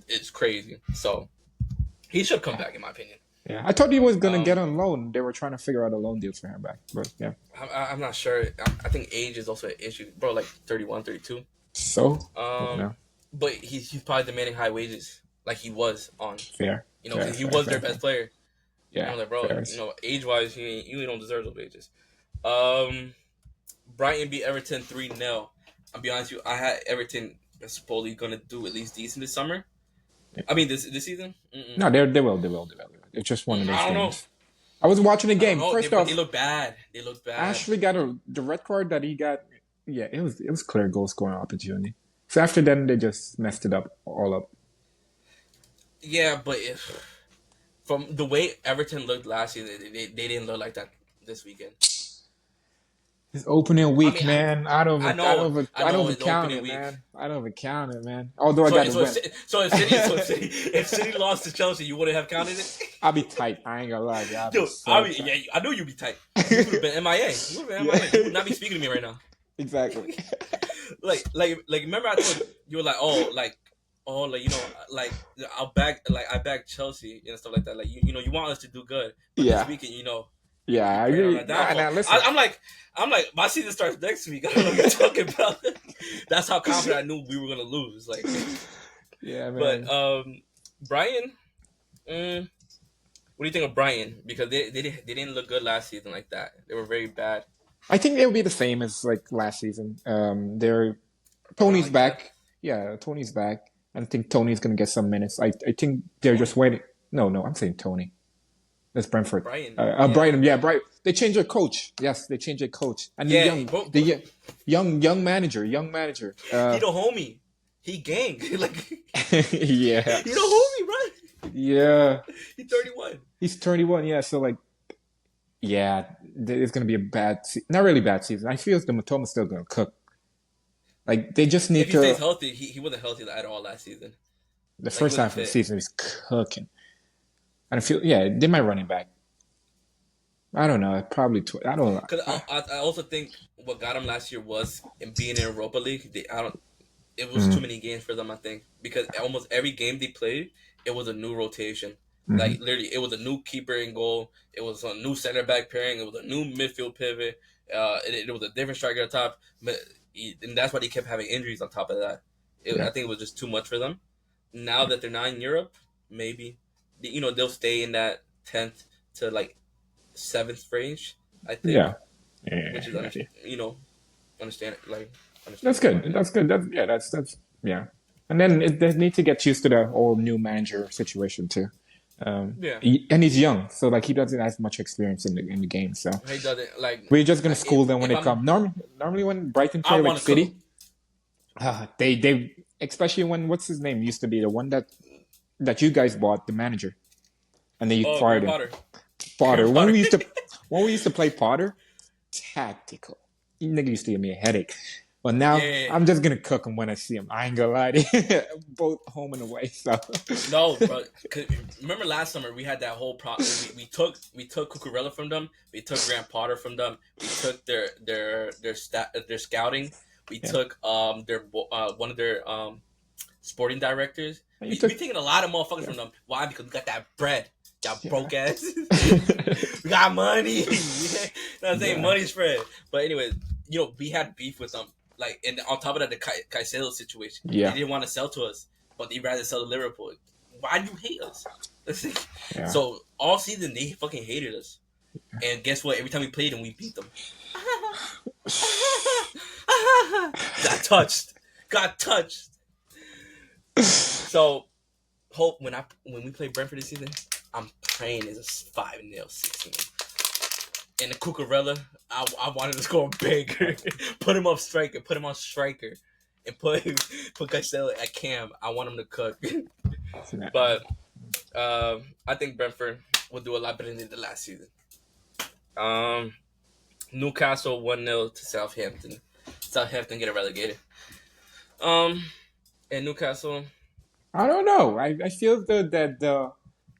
It's crazy. So he should come back in my opinion. Yeah, I thought he was gonna get Um, on loan. They were trying to figure out a loan deal for him back, but yeah. I'm not sure. I think age is also an issue, bro. Like 31, 32. So, Um, no, but he's probably demanding high wages, like he was on. fair, You know, fair, because he fair, was their fair, fair. best player. And Yeah, I'm like, bro, fair. age wise, you don't deserve those wages. Um, Brighton beat Everton 3-0. I'll be honest with you, I had Everton supposedly gonna do at least decent this summer. Yeah. I mean this season. No, they will. It's just one of those I don't know. games. I was watching the I don't game. know. First But they off, look bad. They look bad. Ashley got the red card that he got. Yeah, it was clear goal scoring opportunity. So after then, they just messed it up all up. Yeah, but if from the way Everton looked last year, they didn't look like that this weekend. His opening I week, mean, man. I don't I even, I know, don't even, I I don't know even it's the count opening it, week. man. I don't even count it, man. Although I So got to so if win, Ci- if City lost to Chelsea, you wouldn't have counted it. I'll be tight. I ain't gonna lie, I'll be Dude, so tight. yeah, I knew you'd be tight. You would have been MIA. You would have been Yeah, MIA. You would not be speaking to me right now. exactly. Like. Remember, I told you were like, like I back Chelsea and stuff like that. Like you want us to do good, but this Yeah, weekend, yeah, you I praying on agree. our Nah, downfall. nah, listen. I'm like, my season starts next week. I don't know what you're talking about. That's how confident I knew we were gonna lose. Like, Yeah, but man. Brian, what do you think of Brian? Because they didn't look good last season like that. They were very bad I think they'll be the same as like last season. They're around Tony's like 10th. back. Yeah, Tony's back. I think Tony's gonna get some minutes. I think they're just Tony, waiting. No, no, I'm saying Tony. That's Brentford. Brian, yeah, Brighton. Yeah, Bright. They changed their coach. Yes, they changed their coach and the yeah, young, bro, the young manager, young manager. he the homie. He gang. Like Yeah, he the homie, bro. yeah. He 31. He's 31. Yeah, so like, yeah, it's gonna be a not really bad season. I feel the Matoma's still gonna cook. Like they just If need he stays to. healthy, he wasn't healthy at all last season. The Like he first wasn't half of the fit. season is cooking. And I feel, yeah, they might running back. I don't know. Probably. I don't know. Because I also think what got him last year was in being in Europa League. I don't. It was too Mm, many games for them. I think because almost every game they played, it was a new rotation. hmm Like literally, it was a new keeper in goal. It was a new center back pairing. It was a new midfield pivot. It was a different striker on top. And that's why they kept having injuries on top of that. Yeah. I think it was just too much for them. Now that they're not in Europe, maybe they'll stay in that 10th to like 7th range. I think, Yeah. Yeah. which is Yeah. Yeah. understand like That's understandable. good. That's good. That's yeah. And then they need to get used to the whole new manager situation too. Yeah, And he's young, so like he doesn't have much experience in the game. So he doesn't like we're just gonna if school them when if they I'm come. Normally when Brighton I play like want to cook City, they especially when what's his name used to be the one that you guys bought the manager and then you Graham fired him. Potter. Potter. Graham Potter. When we used to play Potter, tactical. You nigga used to give me a headache. But now Yeah. I'm just gonna cook him when I see him. I ain't gonna lie to you. Both home and away. So No, bro. 'Cause remember last summer we had that whole problem. We took Cucurella from them. We took Graham Potter from them. We took their scouting. We yeah. took their one of their sporting directors. And you We took taking a lot of motherfuckers yeah. from them. Why? Because we got that bread. That Yeah. broke ass. We got money. You know what I'm saying? Yeah. Money spread. But anyways, we had beef with them. Like, and on top of that, the Caicedo situation. They Yeah. didn't want to sell to us, but they rather sell to Liverpool. Why do you hate us? Yeah. So all season they fucking hated us. And guess what? Every time we played them, we beat them. Got touched. Got touched. So hope when we play Brentford this season, I'm praying it's a 5-0, 6-0. And the Cucurella, I wanted to score bigger. Put him up striker. Put him on striker. And put Caicedo at cam. I want him to cook. But I think Brentford will do a lot better than they did last season. Newcastle 1-0 to Southampton. Southampton get relegated. And Newcastle, I don't know. I feel that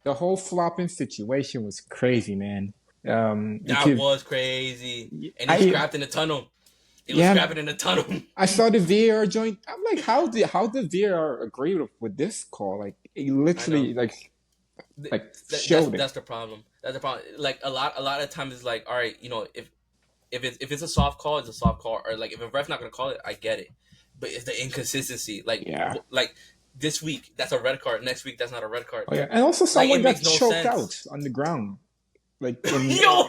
the whole flopping situation was crazy, man. that Because was crazy. And they I scrapped in the tunnel. It was yeah, scrapping in the tunnel. I saw the VAR joint. I'm like, how did VAR agree with this call? Like, it I know. literally like th- Like, showed it. that's the problem. That's the problem. Like a lot of times it's like, all right, if it's a soft call, it's a soft call, or like if a ref's not gonna call it, I get it. But it's the inconsistency. Yeah. Like this week that's a red card, next week that's not a red card. Oh yeah, and also Like someone it got makes no choked sense. out on the ground, like when. Yo,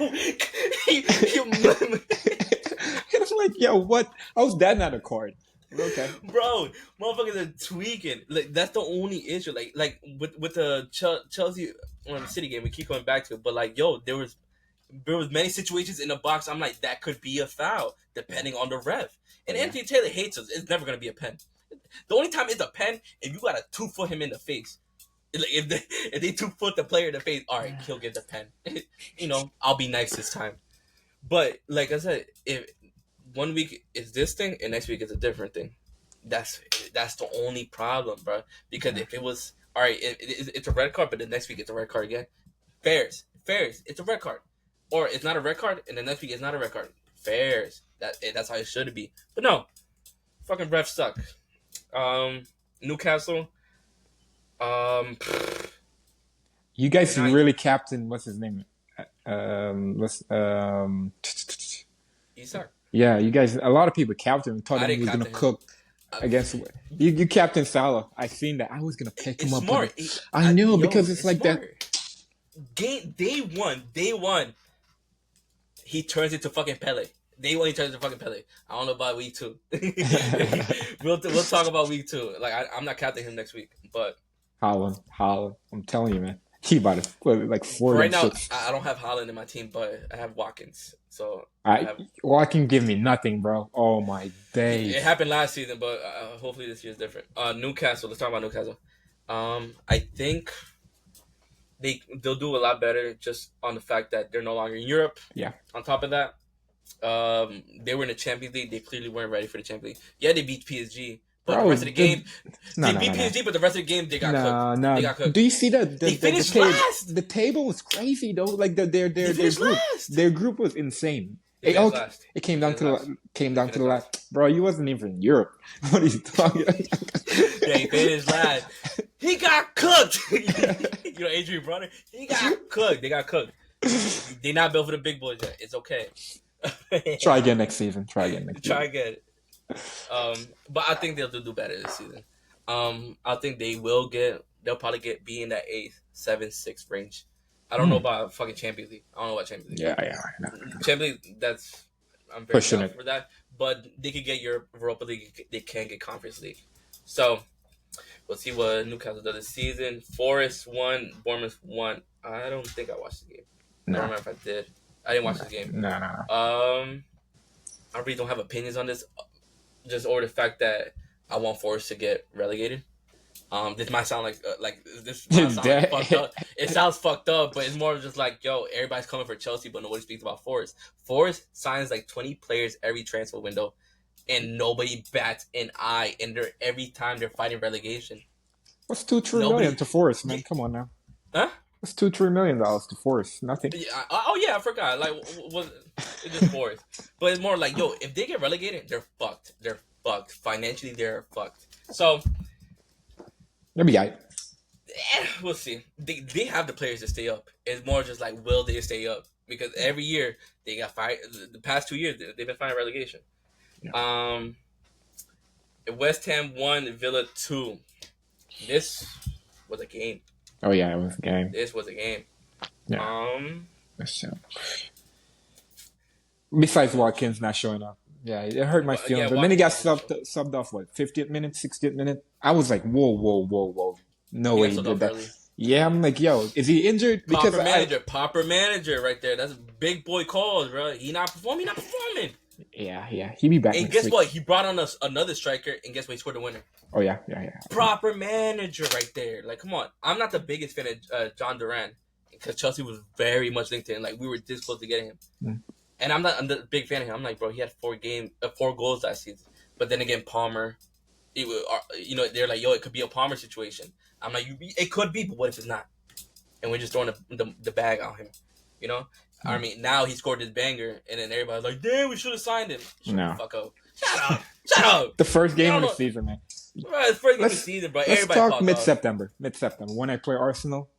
And I'm like, yo, what? How's that not a card? Okay. bro, motherfuckers are tweaking. Like that's the only issue. Like with the Chelsea City game, we keep coming back to it. But like, yo, there was many situations in the box. I'm like, that could be a foul depending on the ref. And Yeah. Anthony Taylor hates us. It's never gonna be a pen. The only time it's a pen if you gotta 2-foot him in the face. Like if they 2-foot the player in the face, all right, he'll get the pen. I'll be nice this time. But like I said, if 1 week is this thing and next week is a different thing, that's the only problem, bro. Because if it was all right, it's a red card, but the next week it's a red card again. Fairs, it's a red card, or it's not a red card, and the next week it's not a red card. Fairs. That's how it should be. But no, fucking refs suck. Newcastle. You guys And I- really captain. What's his name? Let's. Isak. Yeah, you guys. A lot of people captain thought I he didn't was gonna captain him. cook against. You captain Salah. I seen that. I was gonna pick him It's up. smart. I know Yo, because it's like smart. that. Game day one. He turns into fucking Pele. Day one, he turns into fucking Pele. I don't know about week 2. we'll talk about week 2. Like I'm not counting him next week, but Holland. I'm telling you, man. He about to put like 4 right and now 6. I don't have Holland in my team, but I have Watkins. So Walking give me nothing, bro. Oh my days. it happened last season, but hopefully this year is different. Newcastle. Let's talk about Newcastle. I think they'll do a lot better just on the fact that they're no longer in Europe. Yeah. On top of that, they were in the Champions League. They clearly weren't ready for the Champions League. Yeah, they beat PSG, but the rest of the game, they beat PSG. But the rest of the game, they got cooked. No. They got cooked. Do you see that? They finished last. The table was crazy though. Like their finished group, last. their group was insane. They It, finished all, last. it came down They to the finished came down to the finished last. Bro, you wasn't even in Europe. What are you talking? Yeah, he finished last. He got cooked. Adrian Brunner. He got cooked. They got cooked. They're not built for the big boys yet. It's okay. Try again next season. Try again next season. Try again. But I think they'll do better this season. I think they'll probably be in that 8th, 7th, 6th range. I don't know about fucking Champions League. I don't know about Champions League. Yeah. I know. Champions League, I'm very Pushing down it. for that. But they could get Europa League. They can't get Conference League. So we'll see what Newcastle does this season. Forest won. Bournemouth won. I don't think I watched the game. No. I don't remember if I did. I didn't watch the game. No. I really don't have opinions on this, just over the fact that I want Forest to get relegated. This might sound like this might sound like fucked up. It sounds fucked up, but it's more of just like, yo, everybody's coming for Chelsea, but nobody speaks about Forest. Forest signs like 20 players every transfer window, and nobody bats an eye. And every time they're fighting relegation. What's 2-3 million to Forest, man? Come on now. Huh? What's $2-3 million to Forest? Nothing. I forgot. Like, it's just Forest, but it's more like, yo, if they get relegated, they're fucked. They're fucked financially. They're fucked. So. They'll be alright. We'll see. They have the players to stay up. It's more just like, will they stay up? Because every year they got fired. The past 2 years they've been fighting relegation. Yeah. West Ham 1, Villa 2. This was a game. Oh yeah, it was a game. This was a game. Yeah. Besides Watkins not showing up. Yeah, it hurt my feelings. But then he got subbed off, 50th minute, 60th minute? I was like, whoa. No way he did that. Early. Yeah, I'm like, yo, is he injured? Because Proper manager right there. That's big boy calls, bro. He not performing. Yeah. He be back. And guess what? He brought on another striker, and guess what? He scored the winner. Oh, yeah. Proper manager right there. Like, come on. I'm not the biggest fan of John Duran, because Chelsea was very much linked to him. Like, we were this close to getting him. Mm. And I'm the big fan of him. I'm like, bro, he had 4 goals last season. But then again, Palmer, they're like, yo, it could be a Palmer situation. I'm like, it could be, but what if it's not? And we're just throwing the bag on him, Mm. I mean, now he scored this banger, and then everybody's like, damn, we should have signed him. Shut the fuck up. Shut up. The first game of the season, man. Right, it's first game of the season, but let's talk mid-September. When I play Arsenal,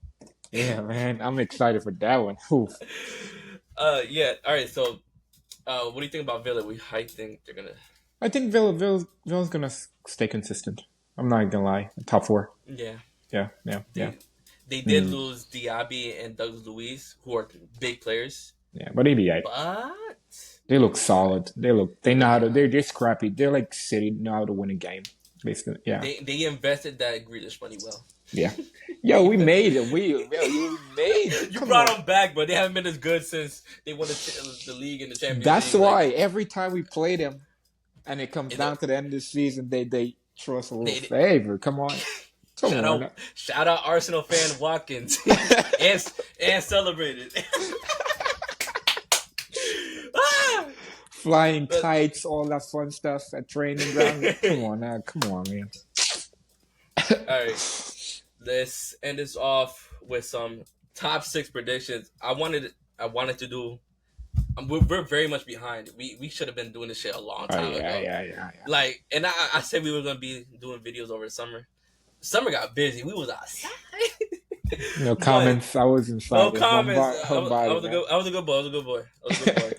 Yeah, man, I'm excited for that one. Oof. Yeah. All right. So, what do you think about Villa? I think they're gonna. I think Villa's gonna stay consistent. I'm not gonna lie. Top four. Yeah. Yeah, yeah, yeah. They did Mm, lose Diaby and Douglas Luiz, who are big players, yeah, but they be alright. but They they'll look be alright. solid. They know They'll how be to. alright. They're scrappy. They're like City know how to win a game. Basically, yeah, They invested that Grealish money well. yeah. Yo, They we invested made it. it. We made it. You Come brought on. them back, but they haven't been as good since they won the league and the Champions That's League. Like why every time we play them, and it comes in the down to the end of the season, they throw us a little they favor. Come on, come shout on. out shout out Arsenal fan Watkins and and celebrated. Ah! Flying But, kites, all that fun stuff at training ground. Come on now, come on, man. all right, let's end this off with some top six predictions. I wanted to do. We're very much behind. We should have been doing this shit a long Oh time yeah, ago. yeah, yeah, yeah. Like, and I said we were gonna be doing videos over the summer. Summer got busy. We was outside, No but comments. I was no inside there. comments. I Homebody, was a man. good. I was a good boy. I was a good boy. I was a good boy.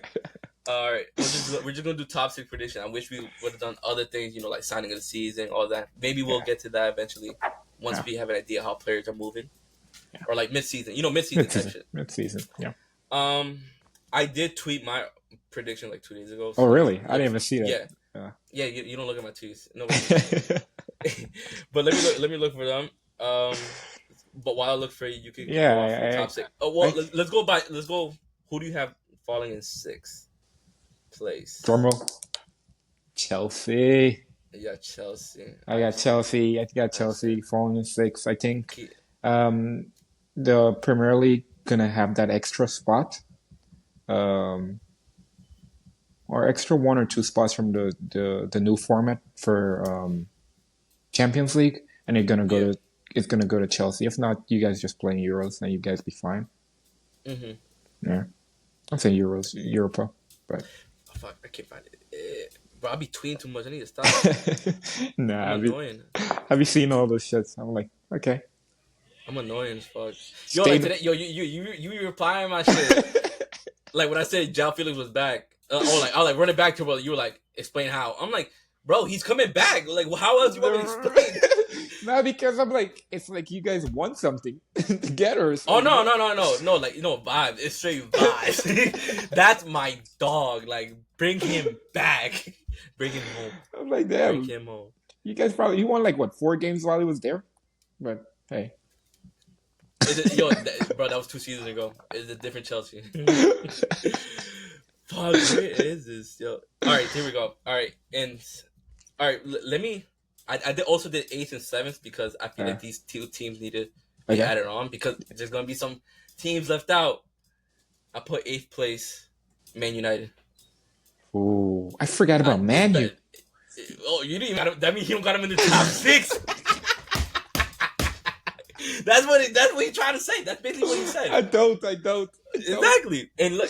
All right, we're just gonna do top six prediction. I wish we would have done other things, like signing of the season, all that. Maybe we'll Yeah, get to that eventually once yeah, we have an idea how players are moving, yeah. or like mid season, mid season Mid type season, shit. mid season. Yeah. Um, I did tweet my prediction like 2 days ago, Oh so really? I didn't look, even see that. yeah, Yeah. yeah. You don't look at my tweets. Nobody sees them. But let me look for them. But while I look for you, you could go off your Yeah, top six. Oh well, I let's go by. Let's go. Who do you have falling in sixth drum place? roll. Chelsea. Yeah, Chelsea. I got Chelsea. I got That's it. Chelsea falling in six. I think Key. um, the Premier League gonna have that extra spot, um, or extra one or two spots from the new format for Champions League, and Yeah. it's gonna go to Chelsea. If not, you guys just playing Euros, and you guys be fine. Mm-hmm. Yeah, I'm saying Euros, Europa, but Oh, fuck, I can't find it. Bro, I'll be tweeting too much. I need to stop. nah. I'm annoying. Have you seen all those shits? I'm like, okay, I'm annoying as fuck. Yo, like stay. today, yo, you replying my shit. Like when I said Jao Felix was back, I was like run it back to bro. You were like explain how. I'm like, bro, he's coming back. Like, how else you want me to explain? No, because I'm like, it's like you guys want something together or Oh something. no, like vibes. It's straight vibes. That's my dog. Like, bring him back. Bring him home. I'm like, Bring damn, him home. you guys probably you won like what 4 games while he was there, but hey. Is it bro? That was 2 seasons ago. It's a different Chelsea. Fuck, where is this, yo? All right, here we go. All right, and all right, let me. Also did eighth and seventh because I feel like these two teams need to be Okay. added on because there's gonna be some teams left out. I put eighth place, Man United. Ooh, I forgot I, about Man U. oh, you didn't even got him. That means you don't got him in the top six. That's what he's trying to say. That's basically what he said. I don't. Exactly. And look,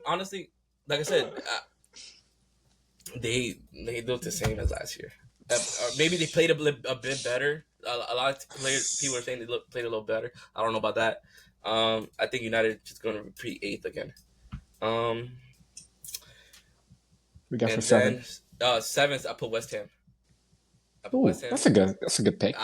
honestly, like I said, they look the same as last year. Or maybe they played a bit better. A lot of people are saying they played a little better. I don't know about that. I think United just going to repeat eighth again. We got for And seven. then seventh, I put West Ham. Ooh, that's a good pick.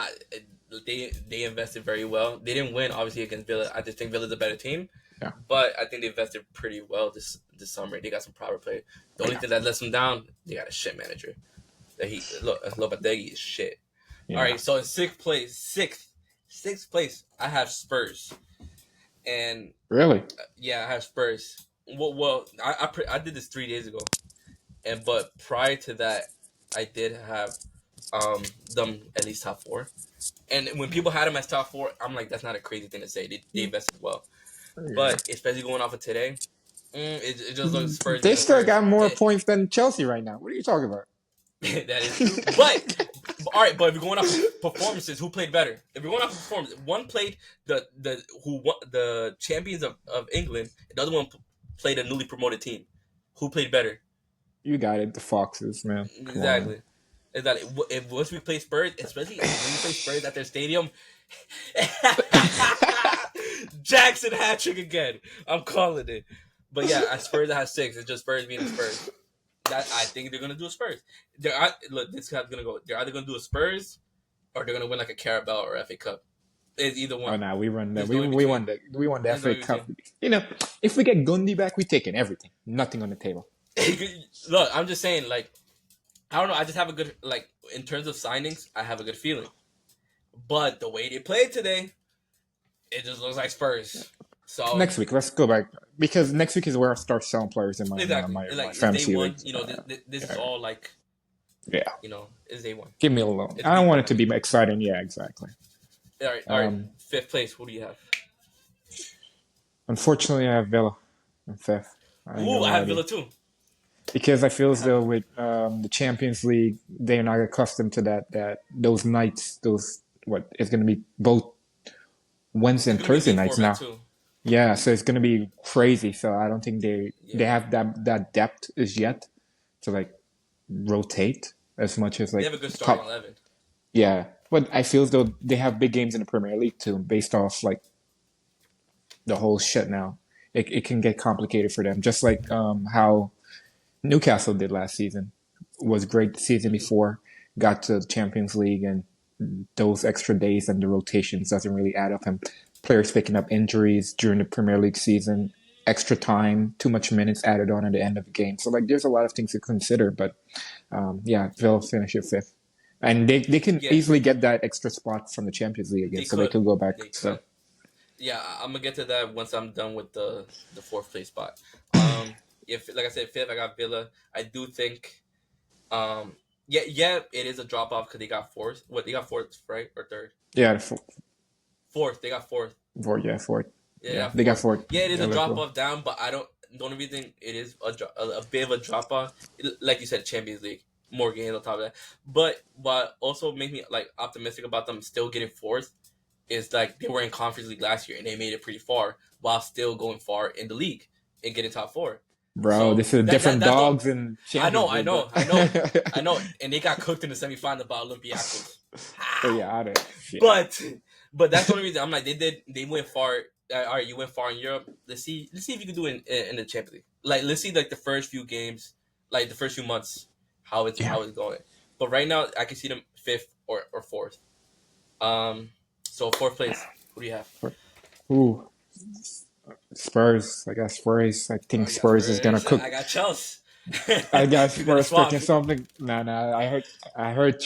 They invested very well. They didn't win obviously against Villa. I just think Villa's a better team. Yeah. But I think they invested pretty well this summer. They got some proper play. The only thing that lets them down, they got a shit manager. That Lopetegui is shit. Yeah. All right, so in sixth place, I have Spurs, and Really? yeah, I have Spurs. Well, I did this 3 days ago, but prior to that, I did have them at least top four. And when people had them as top four, I'm like, that's not a crazy thing to say. They invested well, but especially going off of today, it just looks Spurs. They Being still Spurs. got more points than Chelsea right now. What are you talking about? That is true. But all right, but if we're going off of performances, who played better? If we're going off of performance, one played the champions of England, the other one played a newly promoted team. Who played better? You got it, the Foxes, man. Come on, man. Exactly. If once we play Spurs, especially when we play Spurs at their stadium, Jackson hat trick again. I'm calling it. But yeah, at Spurs that has 6. It's just Spurs being the Spurs. That I think they're gonna do a Spurs. Look, this guy's gonna go. They're either gonna do a Spurs or they're gonna win like a Carabao or FA Cup. It's either Oh one. no, we run that. There's We no in we between. won that. We won the There's no FA in Cup. between. You know, if we get Gundy back, we taking everything. Nothing on the table. Look, I'm just saying, like, I don't know. I just have a good, like, in terms of signings, I have a good feeling. But the way they played today, it just looks like Spurs. So Next week, let's go back because next week is where I start selling players in my exactly, my like it's day fantasy one. leagues. This is Yeah, all like, yeah. it's day one. Give me a alone. It's I don't week want one. it I to mean, be exciting. Yeah, exactly. all right. Um, Fifth place. Who do you have? Unfortunately, I have Villa in fifth. I ain't Ooh, gonna I lie have to you. Villa too. Because I feel I as have though with the Champions League, they're not accustomed to that those nights, those what it's going to be both Wednesday it's and gonna be a Thursday league nights format now. too. Yeah, so it's going to be crazy. So I don't think they Yeah, have that depth as yet to like rotate as much as they like have a good starting top. 11. Yeah, but I feel as though they have big games in the Premier League too, based off like the whole shit now. It can get complicated for them, just like how Newcastle did last season. Was great the season Mm-hmm. before, got to the Champions League, and those extra days and the rotations doesn't really add up. And players picking up injuries during the Premier League season, extra time, too much minutes added on at the end of the game. So like, there's a lot of things to consider. But yeah, Villa finish at fifth, and they can Yeah, easily get that extra spot from the Champions League again, they so they could. could go back. They So could. Yeah, I'm gonna get to that once I'm done with the fourth place spot. If like I said, fifth, I got Villa. I do think, yeah, it is a drop off because they got fourth. What they got fourth, right, or third? yeah, Fourth. They got fourth. fourth. Yeah, they Yeah, got they got fourth. fourth. Yeah, it is Yeah, a drop Liverpool. off down, but I don't. The only reason it is a bit of a drop off, like you said, Champions League, more games on top of that. But what also make me like optimistic about them still getting fourth is like they were in Conference League last year and they made it pretty far while still going far in the league and getting top four. Bro, So this is different that's the dogs in I know, Champions I League, bro. know, I know, I know, and they got cooked in the semifinal by Olympiacos. But How? yeah, I don't. Yeah. But that's the only reason I'm like they went far. All right, you went far in Europe. Let's see if you can do it in the Champions League. Like let's see like the first few games, like the first few months, Yeah. how it's going. But right now I can see them fifth or fourth. Um, so fourth place. Who do you have? Ooh, Spurs. I got Spurs. I Oh, think you got Spurs is gonna Spurs. cook. I got Chelsea. I got You're gonna Spurs swap. cooking something. Nah. I heard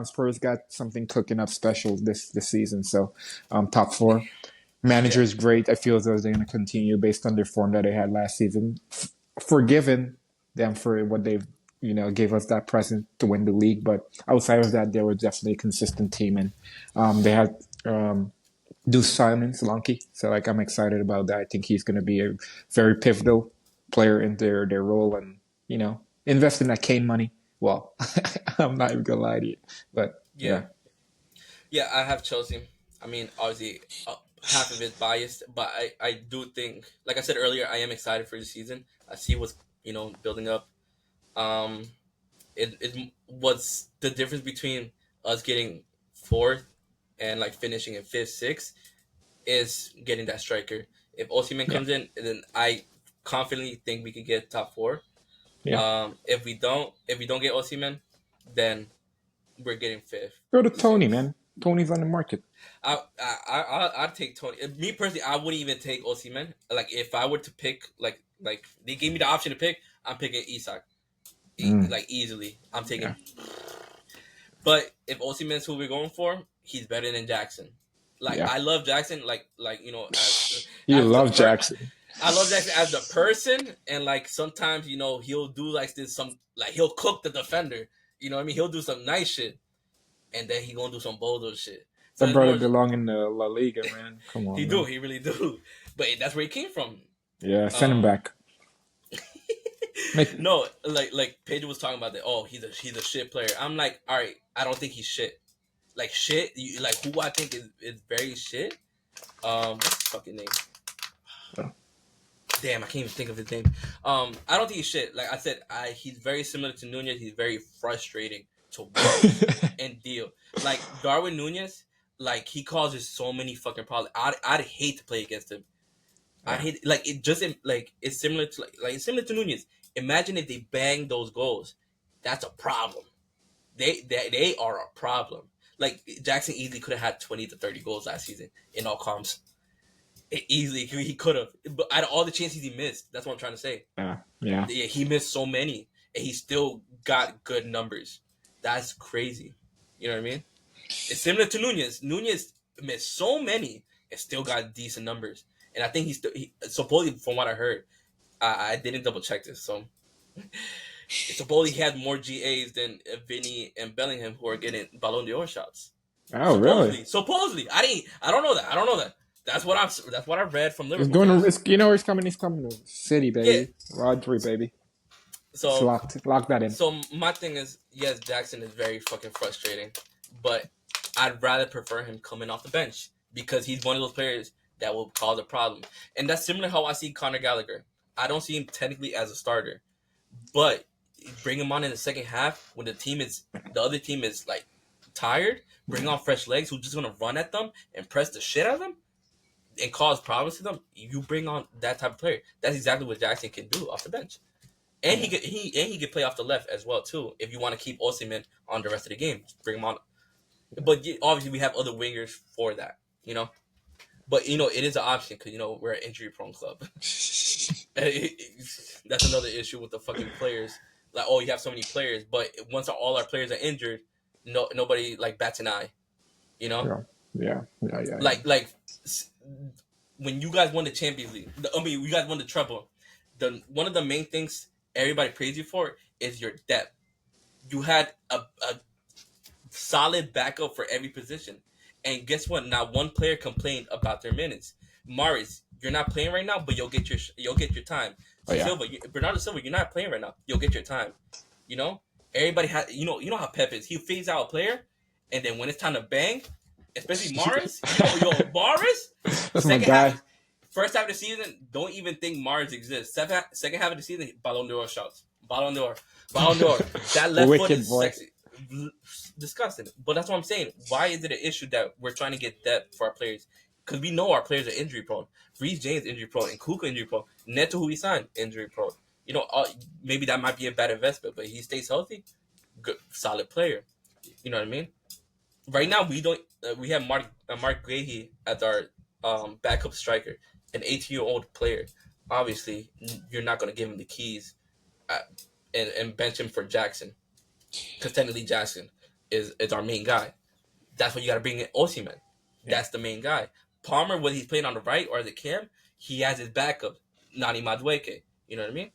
Spurs got something cooking up special this season. So, top four. Manager Yeah, is great. I feel as though they're gonna continue based on their form that they had last season. Forgiven them for what they've gave us that present to win the league, but outside of that, they were definitely a consistent team, and they had Deuce Simon Solanke. So like I'm excited about that. I think he's going to be a very pivotal player in their role, and invest in that Kane money. Well, I'm not even gonna lie to you, but yeah, yeah, yeah. I have Chelsea. I mean, obviously, half of it biased, but I do think, like I said earlier, I am excited for the season. I see what's building up. Um, it what's the difference between us getting fourth and like finishing in fifth, sixth is getting that striker. If Osimhen yeah, comes in, then I confidently think we could get top four. yeah. If we don't get Osimhen, then we're getting fifth, Go to Tony, sixth. man. Tony's on the market. I'd take Tony. Me personally, I wouldn't even take Osimhen. Like if I were to pick, like they gave me the option to pick, I'm picking Isak. Mm, Like easily, I'm yeah. taking. But if Osimhen's who we're going for, he's better than Jackson. Like Yeah. I love Jackson. Like You as the love Jackson. I love Jackson as the person, and like sometimes he'll do like this some like he'll cook the defender. You know what I mean? He'll do some nice shit, and then he gonna do some bold shit. So That it's brother more belong in the La Liga, man. Come on, man. he really do. But that's where he came from. Yeah, send him Um, back. Make no, like Pedro was talking about that. Oh, he's a shit player. I'm like, all right, I don't think he's shit. Like shit, like who I think is very shit. What's his fucking name? Damn, I can't even think of his name. I don't think he's shit. Like I said, he's very similar to Nunez. He's very frustrating to watch and deal. Like Darwin Nunez, Like he causes so many fucking problems. I'd hate to play against him. I Yeah. hate like it just like it's similar to like it's similar to Nunez. Imagine if they bang those goals. That's a problem. They are a problem. Like Jackson easily could have had 20 to 30 goals last season in all comps. Easily he could have, but out of all the chances he missed, that's what I'm trying to say. Yeah. Yeah. Yeah, he missed so many, and he still got good numbers. That's crazy. You know what I mean? It's similar to Nunez. Nunez missed so many and still got decent numbers. And I think he supposedly, from what I heard, I didn't double check this. So supposedly he had more GAs than Vinny and Bellingham, who are getting Ballon d'Or shots. Oh, really? Supposedly, I don't know that. I don't know that. That's what I read from He's Liverpool going to fans. risk. You know, he's coming. He's coming to City, Yeah. baby. Rodri, baby. It's So locked. Lock that in. So my thing is, yes, Jackson is very fucking frustrating, but I'd rather prefer him coming off the bench because he's one of those players that will cause a problem. And that's similar how I see Conor Gallagher. I don't see him technically as a starter, but bring him on in the second half when the other team is like tired. Bring on fresh legs who's just gonna run at them and press the shit out of them and cause problems to them. You bring on that type of player. That's exactly what Jackson can do off the bench. And he could play off the left as well too. If you want to keep Osimhen on the rest of the game, bring him on. But obviously we have other wingers for that, you know. But it is an option because we're an injury prone club. That's another issue with the fucking players. Like, oh, you have so many players, but once all our players are injured, nobody like bats an eye, you know. Yeah. Yeah. Yeah. Yeah. Like when you guys won the Champions League, you guys won the treble. One of the main things everybody praised you for is your depth. You had a solid backup for every position, and guess what? Not one player complained about their minutes. Maris, you're not playing right now, but you'll get your time. Oh yeah. Bernardo Silva, you're not playing right now. You'll get your time. You know, everybody has. You know how Pep is. He fades out a player, and then when it's time to bang, especially Maris, Maris. That's my guy. First half of the season, don't even think Mars exists. Second half of the season, Ballon d'Or shots. Ballon d'Or. That left foot is sexy. Disgusting. But that's what I'm saying. Why is it an issue that we're trying to get depth for our players? Because we know our players are injury prone. Reece James injury prone, and Kuka injury prone. Neto, who we signed, injury prone. Maybe that might be a bad investment, but he stays healthy, good, solid player. You know what I mean? Right now, we don't. We have Mark Guehi as our backup striker, an 18-year-old player. Obviously, you're not going to give him the keys and bench him for Jackson, because technically Jackson is our main guy. That's what you got to bring in Osimhen. That's the main guy. Palmer, whether he's playing on the right or as a cam, he has his backup, Nani Madueke. You know what I mean?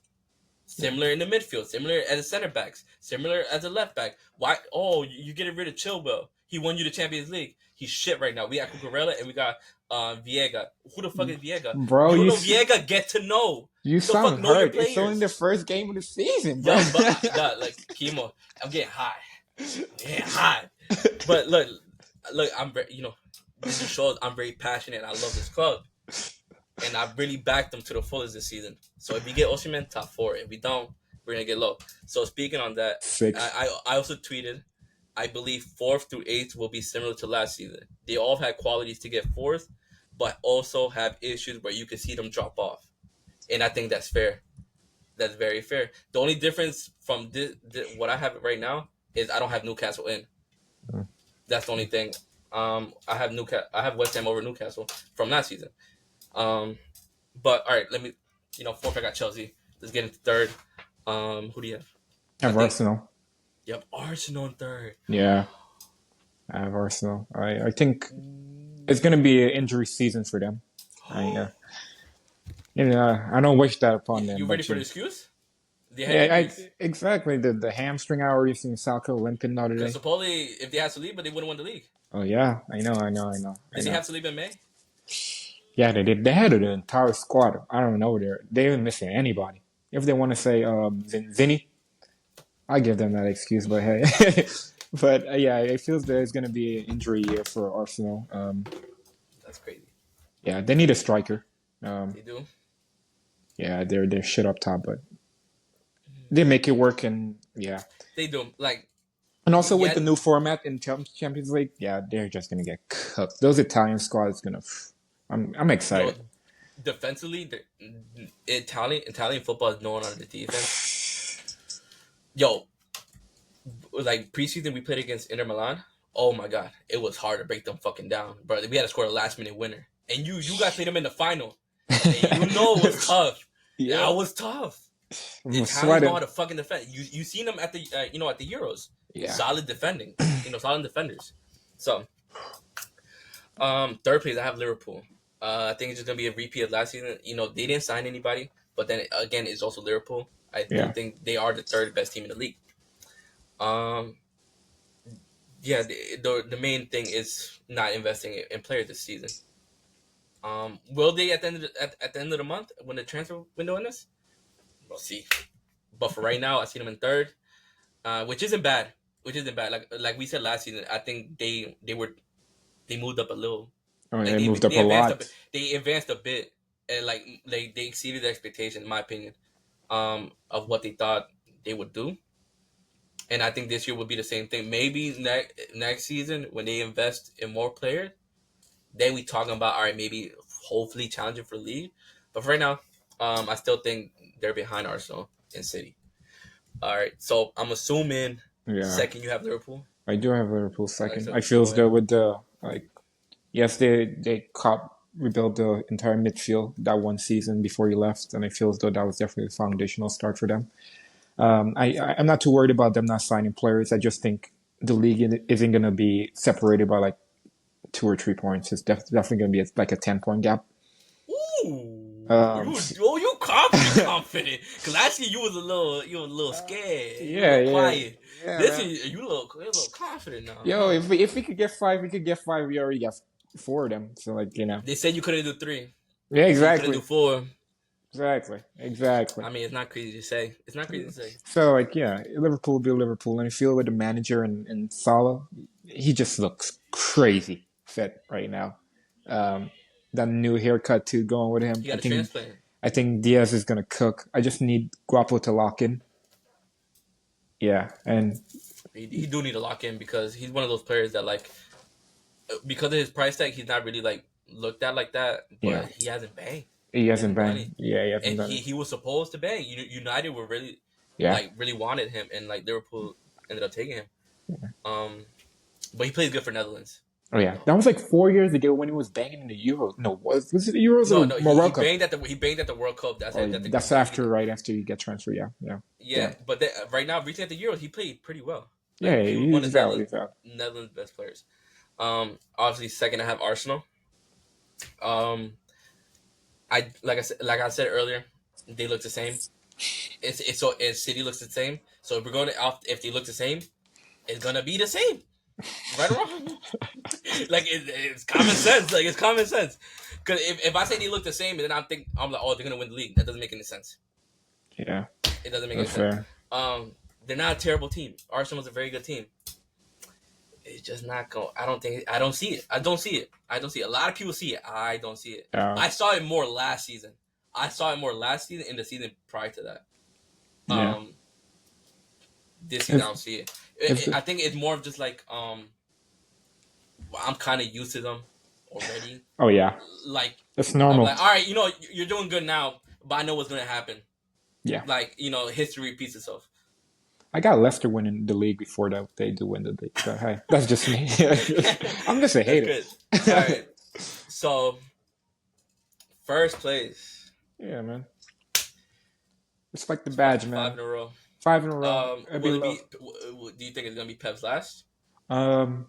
Similar in the midfield, similar as a center backs, similar as a left back. Why? Oh, you getting rid of Chilwell? He won you the Champions League. He's shit right now. We got Cucurella and we got Viega. Who the fuck is Viega? Bro, you know Viega. Get to know. You sound hurt. It's only the first game of the season, bro. Yo, but like chemo, I'm getting high. But look, I'm this just shows I'm very passionate. I love this club, and I've really backed them to the fullest this season. So if we get Osimhen, top 4. If we don't, we're gonna get low. So speaking on that, 6. I also tweeted, I believe 4th through 8th will be similar to last season. They all had qualities to get 4th, but also have issues where you can see them drop off, and I think that's fair. That's very fair. The only difference from what I have right now is I don't have Newcastle in. That's the only thing. I have West Ham over Newcastle from last season. But all right, let me. 4th I got Chelsea. Let's get into 3rd. Who do you have? I have Arsenal. You have Arsenal in 3rd. Yeah, I have Arsenal. I think it's gonna be an injury season for them. I don't wish that upon them. You ready for the excuse? Exactly. The hamstring, I already seen Salco limping the other day. Supposedly, if they had Saliba, they wouldn't win the league. Oh yeah, I know. Did they have Saliba in May? Yeah, they did. They had an entire squad. I don't know. They weren't missing anybody. If they want to say Zinny, I give them that excuse. But hey, yeah, it feels there's going to be an injury year for Arsenal. That's crazy. Yeah, they need a striker. They do. Yeah, they're shit up top, but they make it work, and yeah, they do. Like And also with Yeah, the new format in Champions League, yeah, they're just gonna get cooked. Those Italian squads gonna. I'm yo, excited. defensively, Italian football is known on the defense. Yo, like preseason we played against Inter Milan. Oh my god, it was hard to break them fucking down, bro. We had to score a last minute winner, and you guys played them in the final, and you know it was tough. Yeah, That was tough. I'm Italians know how sweating. to fucking defend. You seen them at the at the Euros, Yeah, solid defending, solid defenders. So third place I have Liverpool. I think it's just gonna be a repeat of last season. They didn't sign anybody, but then again it's also Liverpool. I do yeah, think they are the third best team in the league. Um, yeah, the main thing is not investing in players this season. Will they at the end of the month when the transfer window ends? We'll see. But for right now, I see them in third, which isn't bad. Which isn't bad. Like we said last season, I think they moved up a little. I mean, Like they they moved up they a advanced a lot. bit. They advanced a bit, and like they exceeded the expectation, in my opinion, of what they thought they would do. And I think this year will be the same thing. Maybe next season when they invest in more players, then we talking about all right, maybe hopefully challenging for the league. But for right now, I still think they're behind Arsenal and City. All right, so I'm assuming Yeah, second you have Liverpool. I do have Liverpool All right, second. so I feel go as though ahead. with the like, yes, they rebuilt the entire midfield that one season before he left, and I feel as though that was definitely a foundational start for them. I'm not too worried about them not signing players. I just think the league isn't going to be separated by like 2 or 3 points. It's definitely going to be like a 10 point gap. Ooh, Um, you confident. Cause last year you was a little scared. You were a yeah, little yeah, quiet. yeah, This man. year you're a little confident now, Yo, huh? if we could get five, we could get five. We already got four of them. So like They said you couldn't do three. yeah, They said you couldn't exactly, do four. exactly. I mean, it's not crazy to say. It's not crazy to say. So like yeah, Liverpool will be Liverpool, and I feel with the manager and Salah, he just looks crazy fit right now. Um, that new haircut too going with him. He I got a think transplant. I think Diaz is gonna cook. I just need Guapo to lock in. Yeah, and He do need to lock in because he's one of those players that because of his price tag, he's not really looked at like that. yeah, But he hasn't banged. he He hasn't hasn't done been. it, Yeah, he hasn't and done he it. he was supposed to bang. United were Yeah. really wanted him, and Liverpool ended up taking him. Um, but he plays good for Netherlands. Oh yeah, that was like 4 years ago when he was banging in the Euros. No, was it the Euros No, or no, World Cup? he banged at the World Cup. That's Oh, it. yeah, That's that's after, right after you get transferred. Yeah, yeah, yeah. damn. But right now, recently at the Euros, he played pretty well. Yeah, He was one he's of valid. He's valid. Netherlands best players. Obviously second I have Arsenal. Um, like I said earlier, they look the same. City looks the same. So if we're going off, if they look the same, it's gonna be the same, right or wrong. It's common sense. It's common sense. Because if I say they look the same, and then I'm like, oh, they're gonna win the league. That doesn't make any sense. Yeah, It doesn't make any that's sense. fair. They're not a terrible team. Arsenal's a very good team. It's just not going. I don't see it. I don't see it. I don't see it. A lot of people see it. I don't see it. Yeah, I saw it more last season. I saw it more last season and the season prior to that. yeah. Um, this season I If don't see it. if the, I think it's more of just I'm kind of used to them already. oh yeah, Like it's I'm normal. like, all right, you're doing good now, but I know what's gonna happen. Yeah, History repeats itself. I got Leicester winning the league before that they do win the league. But hey, that's just me. I'm just a That's hater. good. All right. So first place. Yeah, man. Respect the It's badge, five man. in a row. 5 in a row. It'd be Will it love. be? Do you think it's gonna be Pep's last? Um,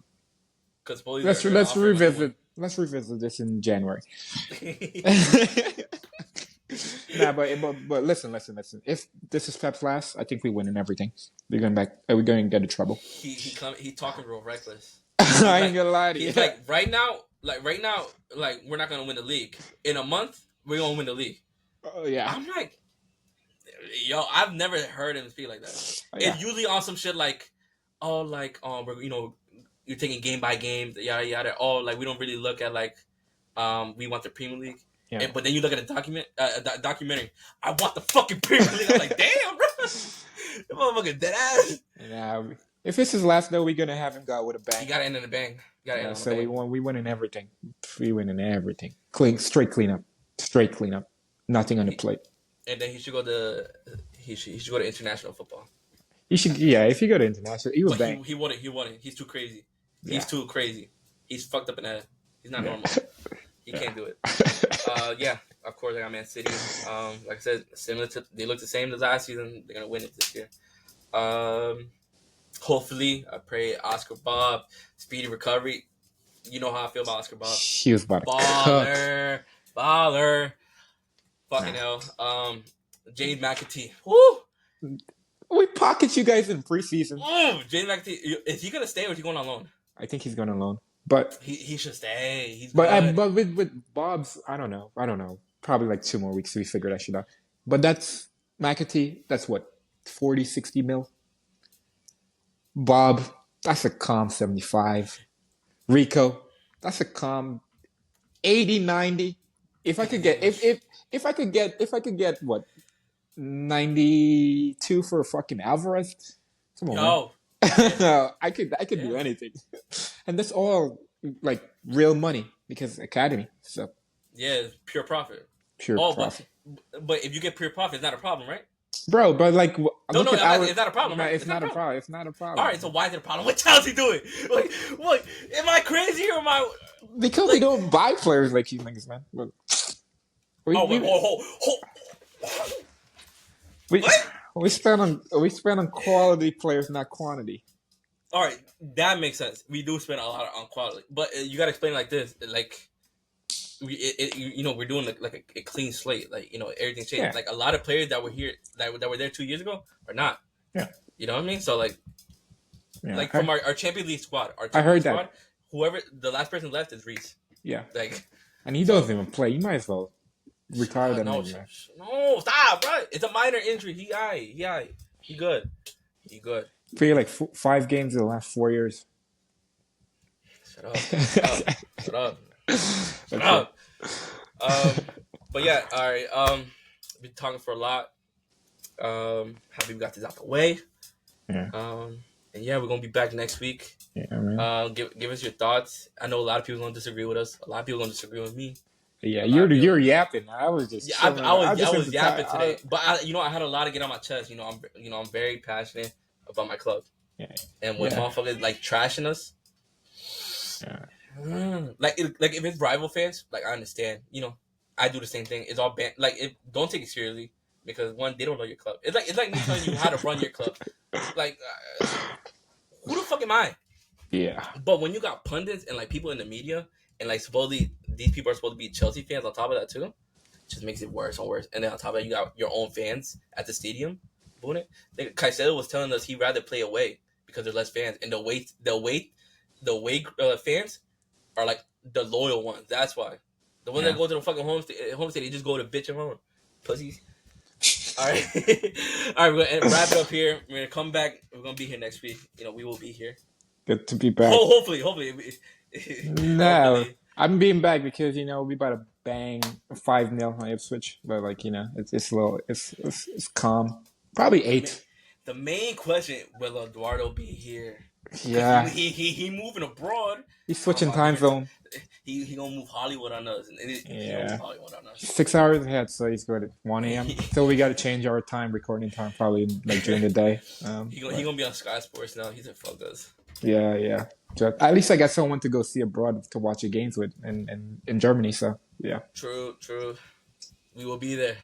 Because supposedly let's they're let's offering like revisit. Let's revisit this in January. one. Nah, but listen. If this is Pep's last, I think we win in everything. We're going back. We're going to get in trouble. He talking real reckless. He's I ain't like gonna lie to you. he's like right now, we're not gonna win the league. In a month, we're gonna win the league. Oh yeah, I'm like, yo, I've never heard him speak like that. oh, yeah, It's usually on some shit like, oh, we're, you're taking game by game, yada yada. Oh, we don't really look at we want the Premier League. yeah. But then you look at the documentary. I want the fucking Premier League. I'm like, damn, bro, the motherfucker dead ass. Yeah, If it's his last, though, we're gonna have him go with a You bang. gotta end in a bang. You gotta end Yeah, on a so we bang. won. We win in everything. We win in everything. Straight cleanup. Straight cleanup. Nothing on the He, plate. and then he should go to he should go to international football. You should. Yeah, if you go to international, you would But bang. he wouldn't. He wouldn't. He's too crazy. He's Yeah. too crazy. He's fucked up in the head. He's not Yeah. normal. He Yeah. can't do it. Yeah. Of course, I got Man City. Like I said, similar to they look the same as last season. They're gonna win it this year. Hopefully, I pray Oscar Bob speedy recovery. You know how I feel about Oscar Bob. He was about to cook. Baller, baller. Fucking Nah. hell. James McAtee. Woo! We pocket you guys in preseason. James McAtee. Is he gonna stay or is he going on loan? I think he's going alone. But He should stay. He's but good. but with Bob's, I don't know. I don't know. Probably like 2 more weeks to we figure that shit out. But that's McAtee. That's what 40, 60 mil. Bob, that's a calm 75. Rico, that's a calm 80, 90. If I could get if I could get what 92 for fucking Alvarez. Come on, man. Yo, yeah, I could do yeah, anything. And that's all like real money because academy. So yeah. Pure profit. pure Oh, profit. but if you get pure profit, it's not a problem, right? Bro, but like No, look no, at our it's not a problem, no, right? it's It's not not a a problem. problem. It's not a problem. All right, so why is it a problem? What Chelsea doing? Like, what? Am I crazy or am I? Because we Like, don't buy players like you niggas, man. Look, we, oh wait, we, we, what? we spend on quality players, not quantity. All right, that makes sense. We do spend a lot on quality, but you got to explain it like this. Like, we're doing like a clean slate. Like, everything changed. Yeah, Like a lot of players that were here that were there 2 years ago are not. yeah, You know what I mean? So yeah. like from our Champions League squad, I heard that. whoever the last person left is Reese. Yeah, Like, and he so doesn't even play. You might as well retire that no, nigga, man. no, stop, bro. It's a minor injury. He good. He good. Play like 5 games in the last 4 years. Shut up. Shut up. Shut up. Shut That's up. it. But yeah, all right. Been talking for a lot. Happy we got this out the way. Yeah, And yeah, we're gonna be back next week. yeah, man. Give us your thoughts. I know a lot of people gonna disagree with us. A lot of people gonna disagree with me. Yeah, A lot of people. you're yapping. I was just Yeah, chilling. I just was yapping entertained. today, but I had a lot to get on my chest. I'm very passionate about my club, Yeah, and when yeah, motherfuckers like trashing us, yeah, like if it's rival fans, like I understand. I do the same thing. It's all like don't take it seriously because one, they don't know your club. It's like me telling you how to run your club. Like who the fuck am I? yeah, But when you got pundits and like people in the media and like supposedly these people are supposed to be Chelsea fans on top of that too, it just makes it worse and worse. And then on top of that, you got your own fans at the stadium booing it. Caicedo was telling us he'd rather play away because there's less fans, and the away fans are like the loyal ones. That's why the ones yeah. that go to the fucking home state, they just go to bitch and home, pussies. All right, all right. We're gonna wrap it up here. We're gonna come back. We're gonna be here next week. We will be here. Good to be back. Hopefully. No, Hopefully. I'm being back because we about to bang 5-0 on Ipswich, but like it's a little, it's calm. Probably 8. The main question: will Eduardo be here? Yeah, Because he moving abroad. he's switching time zone. He gonna move Hollywood on us, and he gonna Yeah, move Hollywood on us. 6 hours ahead, so he's good at 1 a.m. So we got to change our recording time, probably like during the day. He gonna be on Sky Sports now. He's a fuck us. Yeah. At least I got someone to go see abroad to watch the games with in Germany. So yeah. True. We will be there.